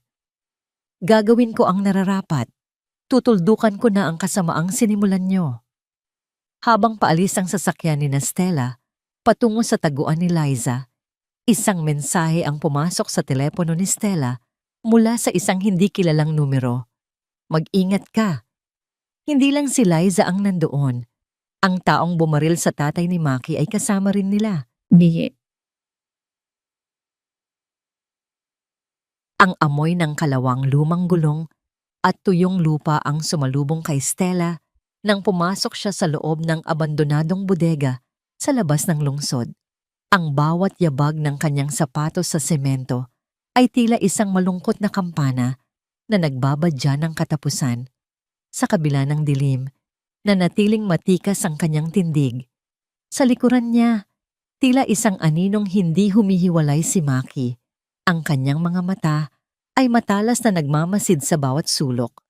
"Gagawin ko ang nararapat. Tutuldukan ko na ang kasamaang sinimulan niyo." Habang paalis ang sasakyan ni Stella patungo sa taguan ni Liza, isang mensahe ang pumasok sa telepono ni Stella mula sa isang hindi kilalang numero. "Mag-ingat ka." Hindi lang si Liza ang nandoon. Ang taong bumaril sa tatay ni Maki ay kasama rin nila. Ang amoy ng kalawang lumang gulong at tuyong lupa ang sumalubong kay Stella nang pumasok siya sa loob ng abandonadong bodega sa labas ng lungsod. Ang bawat yabag ng kanyang sapatos sa semento ay tila isang malungkot na kampana na nagbabadya ng katapusan. Sa kabila ng dilim, nanatiling matikas ang kanyang tindig. Sa likuran niya, tila isang aninong hindi humihiwalay si Maki. Ang kanyang mga mata ay matalas na nagmamasid sa bawat sulok.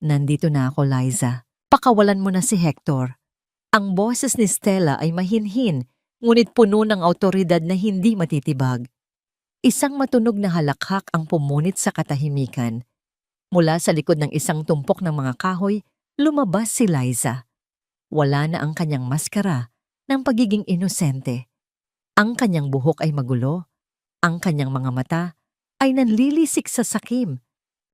"Nandito na ako, Liza. Pakawalan mo na si Hector." Ang boses ni Stella ay mahinhin, ngunit puno ng awtoridad na hindi matitibag. Isang matunog na halakhak ang pumunit sa katahimikan. Mula sa likod ng isang tumpok ng mga kahoy, lumabas si Liza. Wala na ang kanyang maskara ng pagiging inosente. Ang kanyang buhok ay magulo, ang kanyang mga mata ay nanlilisik sa sakim,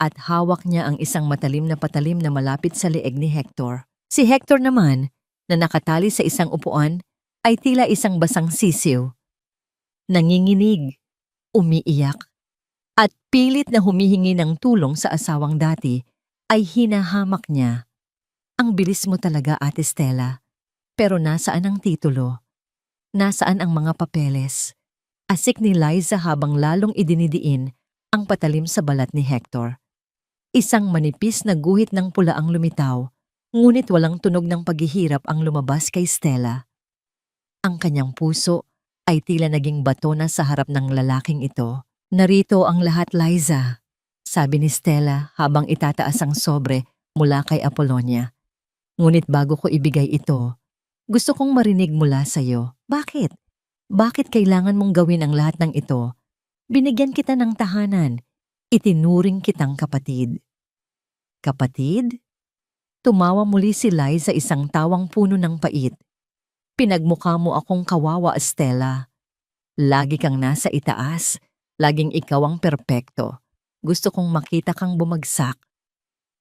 at hawak niya ang isang matalim na patalim na malapit sa leeg ni Hector. Si Hector naman, na nakatali sa isang upuan, ay tila isang basang sisiw. Nanginginig, umiiyak, at pilit na humihingi ng tulong sa asawang dati ay hinahamak niya. Ang bilis mo talaga, Ate Stella. Pero nasaan ang titulo? Nasaan ang mga papeles? Asik ni Liza habang lalong idinidiin ang patalim sa balat ni Hector. Isang manipis na guhit ng pula ang lumitaw, ngunit walang tunog ng paghihirap ang lumabas kay Stella. Ang kanyang puso ay tila naging bato na sa harap ng lalaking ito. Narito ang lahat, Liza, sabi ni Stella habang itataas ang sobre mula kay Apollonia. Ngunit bago ko ibigay ito, gusto kong marinig mula sa'yo. Bakit? Bakit kailangan mong gawin ang lahat ng ito? Binigyan kita ng tahanan. Itinuring kitang kapatid. Kapatid? Tumawa muli si Liza isang tawang puno ng pait. Pinagmukha mo akong kawawa, Stella. Lagi kang nasa itaas. Laging ikaw ang perpekto. Gusto kong makita kang bumagsak.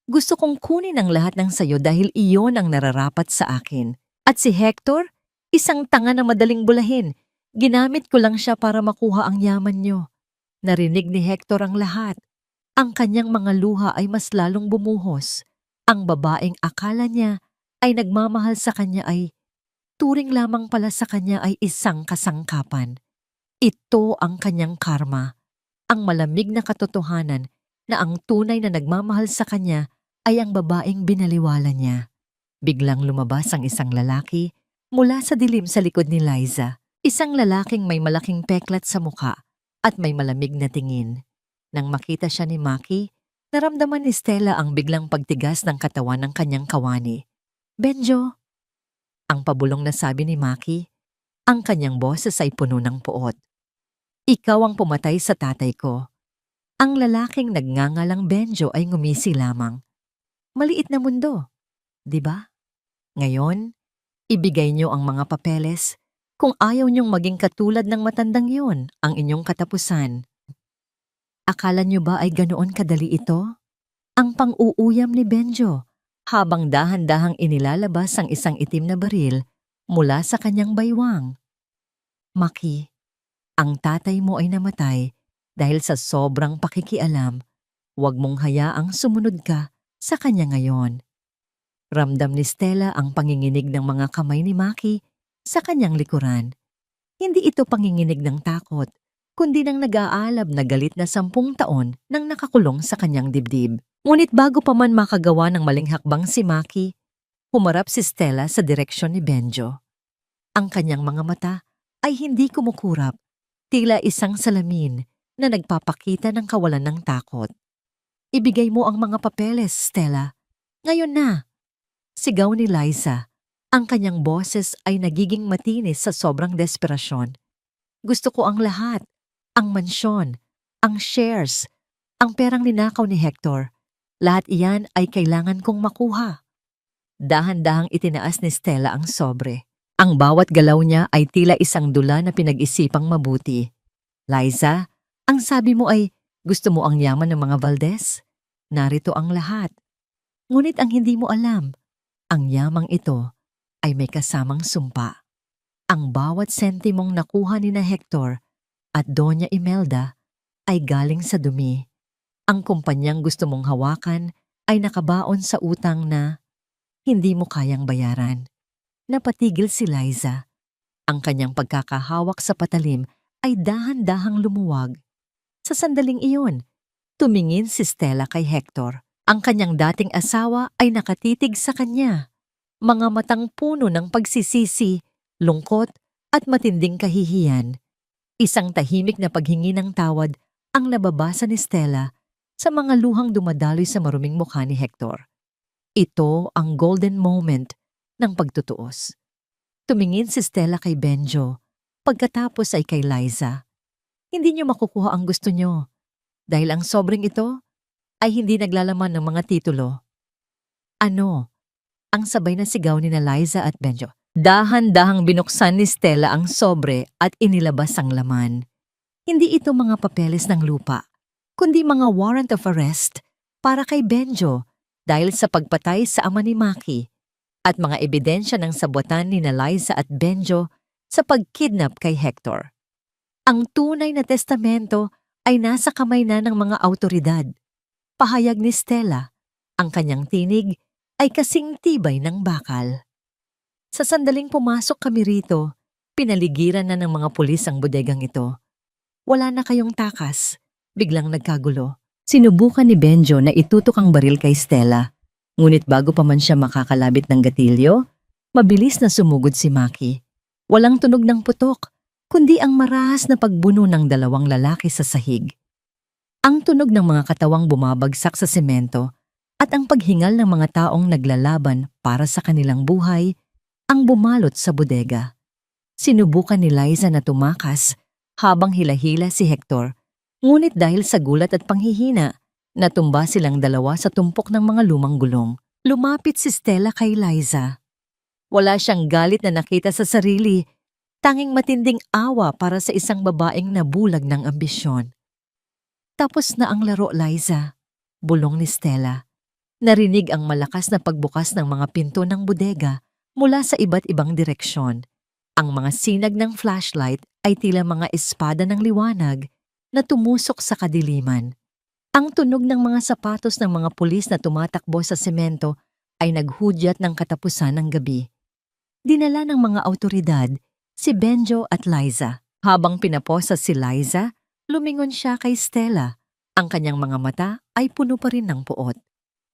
Gusto kong kunin ang lahat ng sayo dahil iyon ang nararapat sa akin. At si Hector, isang tanga na madaling bulahin. Ginamit ko lang siya para makuha ang yaman niyo. Narinig ni Hector ang lahat. Ang kanyang mga luha ay mas lalong bumuhos. Ang babaeng akala niya ay nagmamahal sa kanya ay turing lamang pala sa kanya ay isang kasangkapan. Ito ang kanyang karma. Ang malamig na katotohanan na ang tunay na nagmamahal sa kanya ay ang babaeng binaliwala niya. Biglang lumabas ang isang lalaki mula sa dilim sa likod ni Liza. Isang lalaking may malaking peklat sa mukha at may malamig na tingin. Nang makita siya ni Maki, naramdaman ni Stella ang biglang pagtigas ng katawan ng kanyang kawani. Benjo, ang pabulong na sabi ni Maki, ang kanyang boses ay puno ng puot. Ikaw ang pumatay sa tatay ko. Ang lalaking nagngangalang Benjo ay ngumisi lamang. Maliit na mundo, di ba? Ngayon, ibigay niyo ang mga papeles. Kung ayaw niyong maging katulad ng matandang yun ang inyong katapusan. Akala niyo ba ay ganoon kadali ito? Ang pang-uuyam ni Benjo habang dahan-dahang inilalabas ang isang itim na baril mula sa kanyang baywang. Maki, ang tatay mo ay namatay dahil sa sobrang pakikialam. Huwag mong hayaang sumunod ka sa kanya ngayon. Ramdam ni Stella ang panginginig ng mga kamay ni Maki sa kanyang likuran. Hindi ito panginginig ng takot, kundi ng nag-aalab na galit na 10 taon nang nakakulong sa kanyang dibdib. Ngunit bago pa man makagawa ng maling hakbang si Maki, humarap si Stella sa direksyon ni Benjo. Ang kanyang mga mata ay hindi kumukurap, tila isang salamin na nagpapakita ng kawalan ng takot. Ibigay mo ang mga papeles, Stella. Ngayon na! Sigaw ni Liza. Ang kanyang boses ay nagiging matinis sa sobrang desperasyon. Gusto ko ang lahat. Ang mansyon, ang shares, ang perang ninakaw ni Hector. Lahat iyan ay kailangan kong makuha. Dahan-dahang itinaas ni Stella ang sobre. Ang bawat galaw niya ay tila isang dula na pinag-isipang mabuti. Liza, ang sabi mo ay gusto mo ang yaman ng mga Valdez? Narito ang lahat. Ngunit ang hindi mo alam, ang yamang ito ay may kasamang sumpa. Ang bawat sentimong nakuha ni na Hector at Doña Imelda ay galing sa dumi. Ang kumpanyang gusto mong hawakan ay nakabaon sa utang na hindi mo kayang bayaran. Napatigil si Liza. Ang kanyang pagkakahawak sa patalim ay dahan-dahang lumuwag. Sa sandaling iyon, tumingin si Stella kay Hector. Ang kanyang dating asawa ay nakatitig sa kanya. Mga matang puno ng pagsisisi, lungkot at matinding kahihiyan. Isang tahimik na paghingi ng tawad ang nababasa ni Stella sa mga luhang dumadaloy sa maruming mukha ni Hector. Ito ang golden moment ng pagtutuos. Tumingin si Stella kay Benjo, pagkatapos ay kay Liza. Hindi niyo makukuha ang gusto niyo, dahil ang sobrang ito ay hindi naglalaman ng mga titulo. Ano? Ang sabay na sigaw ni na Liza at Benjo. Dahan-dahang binuksan ni Stella ang sobre at inilabas ang laman. Hindi ito mga papeles ng lupa, kundi mga warrant of arrest para kay Benjo dahil sa pagpatay sa ama ni Maki. at mga ebidensya ng sabotan ni Liza at Benjo sa pagkidnap kay Hector. Ang tunay na testamento ay nasa kamay na ng mga awtoridad. Pahayag ni Stella, ang kanyang tinig ay kasing tibay ng bakal. Sa sandaling pumasok kami rito, pinaligiran na ng mga pulis ang bodegang ito. Wala na kayong takas. Biglang nagkagulo. Sinubukan ni Benjo na itutok ang baril kay Stella. Ngunit bago pa man siya makakalabit ng gatilyo, mabilis na sumugod si Maki. Walang tunog ng putok, kundi ang marahas na pagbuno ng dalawang lalaki sa sahig. Ang tunog ng mga katawang bumabagsak sa semento at ang paghingal ng mga taong naglalaban para sa kanilang buhay ang bumalot sa bodega. Sinubukan ni Liza na tumakas habang hila-hila si Hector, ngunit dahil sa gulat at panghihina, natumba silang dalawa sa tumpok ng mga lumang gulong. Lumapit si Stella kay Liza. Wala siyang galit na nakita sa sarili, tanging matinding awa para sa isang babaeng nabulag ng ambisyon. Tapos na ang laro, Liza, bulong ni Stella. Narinig ang malakas na pagbukas ng mga pinto ng bodega mula sa iba't ibang direksyon. Ang mga sinag ng flashlight ay tila mga espada ng liwanag na tumusok sa kadiliman. Ang tunog ng mga sapatos ng mga pulis na tumatakbo sa semento ay naghudyat ng katapusan ng gabi. Dinala ng mga awtoridad si Benjo at Liza. Habang pinaposa si Liza, lumingon siya kay Stella. Ang kanyang mga mata ay puno pa rin ng puot.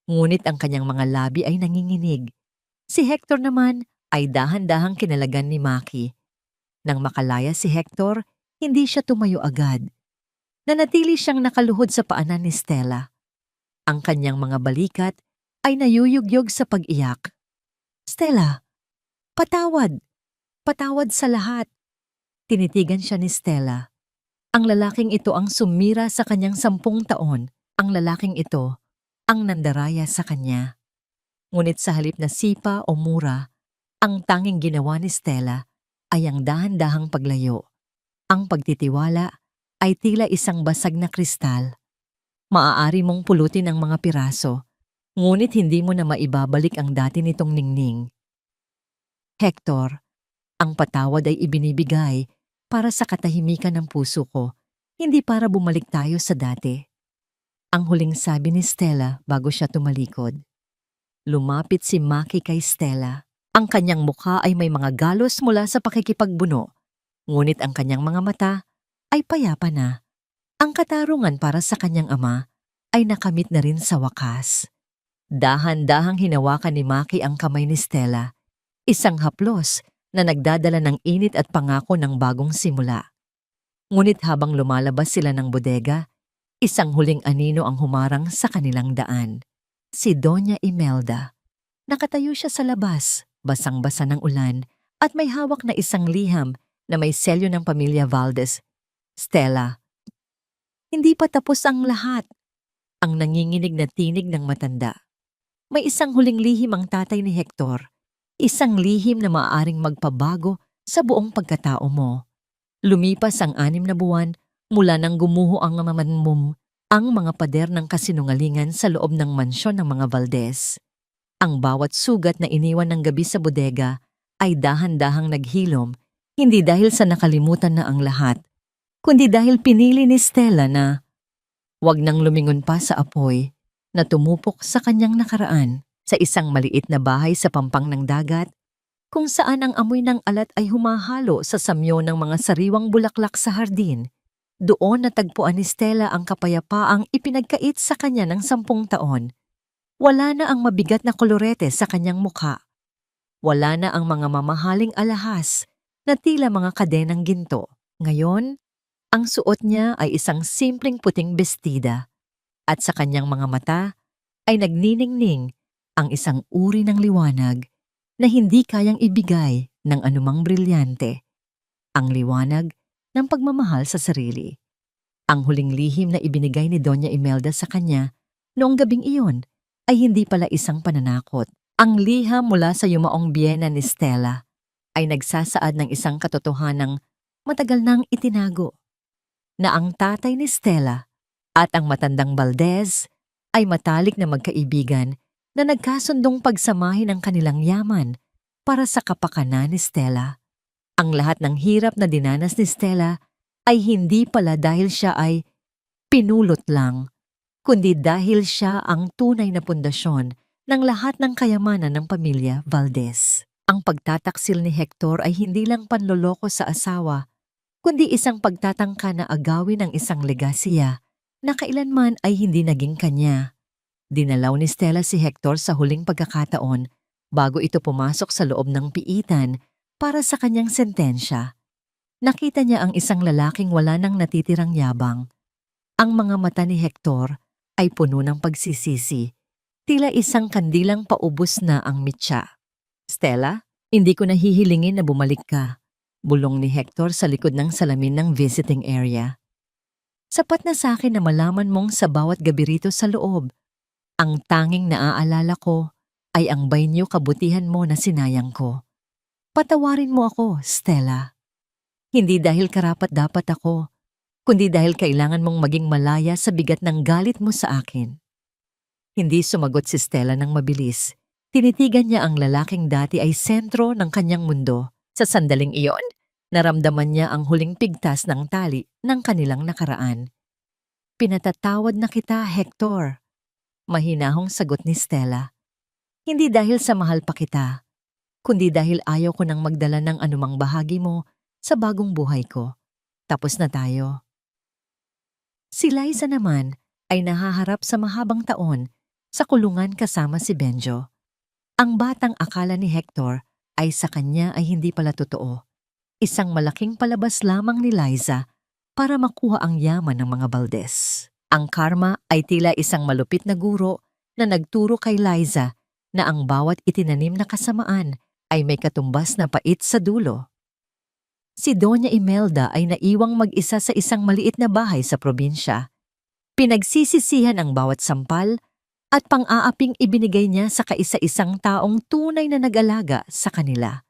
Ngunit ang kanyang mga labi ay nanginginig. Si Hector naman ay dahan-dahang kinalagan ni Maki. Nang makalaya si Hector, hindi siya tumayo agad. Nanatili siyang nakaluhod sa paanan ni Stella. Ang kanyang mga balikat ay nayuyugyog sa pag-iyak. Stella, patawad! Patawad sa lahat! Tinitigan siya ni Stella. Ang lalaking ito ang sumira sa kanyang 10 taon. Ang lalaking ito ang nandaraya sa kanya. Ngunit sa halip na sipa o mura, ang tanging ginawa ni Stella ay ang dahan-dahang paglayo. Ang pagtitiwala ay tila isang basag na kristal. Maaari mong pulutin ang mga piraso, ngunit hindi mo na maibabalik ang dati nitong ningning. Hector, ang patawad ay ibinibigay para sa katahimikan ng puso ko, hindi para bumalik tayo sa dati. Ang huling sabi ni Stella bago siya tumalikod. Lumapit si Maki kay Stella. Ang kanyang mukha ay may mga galos mula sa pakikipagbuno, ngunit ang kanyang mga mata ay payapa na. Ang katarungan para sa kanyang ama ay nakamit na rin sa wakas. Dahan-dahang hinawakan ni Maki ang kamay ni Stella, isang haplos na nagdadala ng init at pangako ng bagong simula. Ngunit habang lumalabas sila ng bodega, isang huling anino ang humarang sa kanilang daan. Si Doña Imelda. Nakatayo siya sa labas, basang-basa ng ulan, at may hawak na isang liham na may selyo ng pamilya Valdez. Stella. Hindi pa tapos ang lahat. Ang nanginginig na tinig ng matanda. May isang huling lihim ang tatay ni Hector. Isang lihim na maaaring magpabago sa buong pagkatao mo. Lumipas ang 6 na buwan mula nang gumuho ang mamanmum ang mga pader ng kasinungalingan sa loob ng mansyon ng mga Valdez. Ang bawat sugat na iniwan ng gabi sa bodega ay dahan-dahang naghilom, hindi dahil sa nakalimutan na ang lahat, kundi dahil pinili ni Stella na wag nang lumingon pa sa apoy na tumupok sa kanyang nakaraan sa isang maliit na bahay sa pampang ng dagat, kung saan ang amoy ng alat ay humahalo sa samyo ng mga sariwang bulaklak sa hardin. Doon natagpuan ni Stella ang kapayapaang ipinagkait sa kanya ng 10 taon. Wala na ang mabigat na kolorete sa kanyang mukha. Wala na ang mga mamahaling alahas na tila mga kadenang ginto. Ngayon, ang suot niya ay isang simpleng puting bestida at sa kanyang mga mata ay nagniningning ang isang uri ng liwanag na hindi kayang ibigay ng anumang brilyante. Ang liwanag ng pagmamahal sa sarili. Ang huling lihim na ibinigay ni Doña Imelda sa kanya noong gabing iyon ay hindi pala isang pananakot. Ang liham mula sa yumaong biyena ni Stella ay nagsasaad ng isang katotohanang matagal nang itinago, na ang tatay ni Stella at ang matandang Valdez ay matalik na magkaibigan na nagkasundong pagsamahin ang kanilang yaman para sa kapakanan ni Stella. Ang lahat ng hirap na dinanas ni Stella ay hindi pala dahil siya ay pinulot lang, kundi dahil siya ang tunay na pundasyon ng lahat ng kayamanan ng pamilya Valdez. Ang pagtataksil ni Hector ay hindi lang panloloko sa asawa, kundi isang pagtatangka na agawin ang isang legasiya na kailanman ay hindi naging kanya. Dinalaw ni Stella si Hector sa huling pagkakataon bago ito pumasok sa loob ng piitan para sa kanyang sentensya. Nakita niya ang isang lalaking wala nang natitirang yabang. Ang mga mata ni Hector ay puno ng pagsisisi, tila isang kandilang paubos na ang mitya. Stella, hindi ko nahihilingin na bumalik ka, bulong ni Hector sa likod ng salamin ng visiting area. Sapat na sa akin na malaman mong sa bawat gabi rito sa loob, ang tanging naaalala ko ay ang baynyo kabutihan mo na sinayang ko. Patawarin mo ako, Stella. Hindi dahil karapat-dapat ako, kundi dahil kailangan mong maging malaya sa bigat ng galit mo sa akin. Hindi sumagot si Stella ng mabilis. Tinitigan niya ang lalaking dati ay sentro ng kanyang mundo. Sa sandaling iyon, naramdaman niya ang huling pigtas ng tali ng kanilang nakaraan. Pinatatawad na kita, Hector. Mahinahong sagot ni Stella. Hindi dahil sa mahal pa kita, kundi dahil ayaw ko nang magdala ng anumang bahagi mo sa bagong buhay ko. Tapos na tayo. Si Liza naman ay nahaharap sa mahabang taon sa kulungan kasama si Benjo. Ang batang akala ni Hector ay sa kanya ay hindi pala totoo. Isang malaking palabas lamang ni Liza para makuha ang yaman ng mga Valdez. Ang karma ay tila isang malupit na guro na nagturo kay Liza na ang bawat itinanim na kasamaan ay may katumbas na pait sa dulo. Si Doña Imelda ay naiwang mag-isa sa isang maliit na bahay sa probinsya. Pinagsisisihan ang bawat sampal at pang-aaping ibinigay niya sa kaisa-isang taong tunay na nag-alaga sa kanila.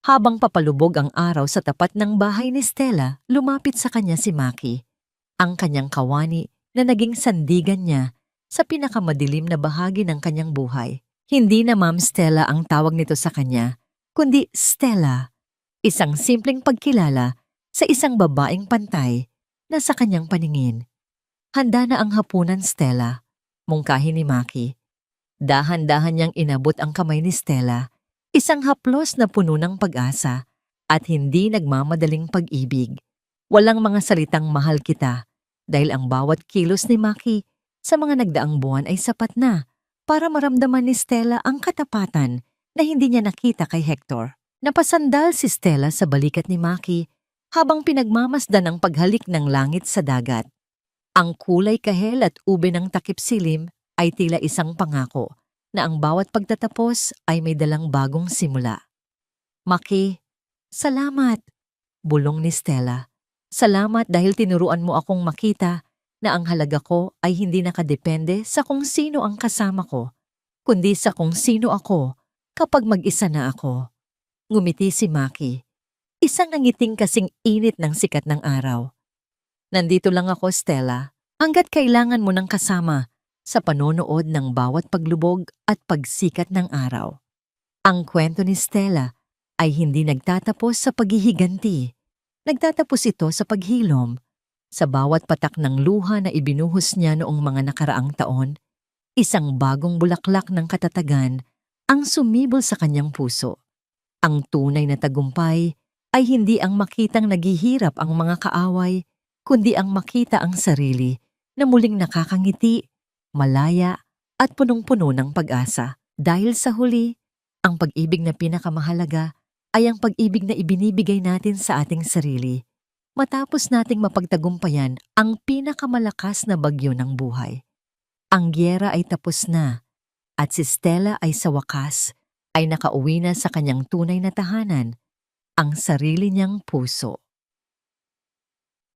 Habang papalubog ang araw sa tapat ng bahay ni Stella, lumapit sa kanya si Maki, ang kanyang kawani na naging sandigan niya sa pinakamadilim na bahagi ng kanyang buhay. Hindi na Ma'am Stella ang tawag nito sa kanya, kundi Stella, isang simpleng pagkilala sa isang babaeng pantay na sa kanyang paningin. Handa na ang hapunan, Stella, mungkahi ni Maki. Dahan-dahan niyang inabot ang kamay ni Stella, isang haplos na puno ng pag-asa at hindi nagmamadaling pag-ibig. Walang mga salitang mahal kita dahil ang bawat kilos ni Maki sa mga nagdaang buwan ay sapat na para maramdaman ni Stella ang katapatan na hindi niya nakita kay Hector. Napasandal si Stella sa balikat ni Maki habang pinagmamasdan ang paghalik ng langit sa dagat. Ang kulay kahel at ube ng takip silim ay tila isang pangako na ang bawat pagtatapos ay may dalang bagong simula. Maki, salamat, bulong ni Stella. Salamat dahil tinuruan mo akong makita na ang halaga ko ay hindi nakadepende sa kung sino ang kasama ko, kundi sa kung sino ako kapag mag-isa na ako. Ngumiti si Maki, isang nangiting kasing init ng sikat ng araw. Nandito lang ako, Stella, hanggat kailangan mo ng kasama sa panonood ng bawat paglubog at pagsikat ng araw. Ang kwento ni Stella ay hindi nagtatapos sa paghihiganti. Nagtatapos ito sa paghilom. Sa bawat patak ng luha na ibinuhos niya noong mga nakaraang taon, isang bagong bulaklak ng katatagan ang sumibol sa kanyang puso. Ang tunay na tagumpay ay hindi ang makitang naghihirap ang mga kaaway, kundi ang makita ang sarili na muling nakakangiti, malaya at punong-puno ng pag-asa. Dahil sa huli, ang pag-ibig na pinakamahalaga ay ang pag-ibig na ibinibigay natin sa ating sarili matapos nating mapagtagumpayan ang pinakamalakas na bagyo ng buhay. Ang giyera ay tapos na at si Stella ay sa wakas ay nakauwi na sa kanyang tunay na tahanan, ang sarili niyang puso.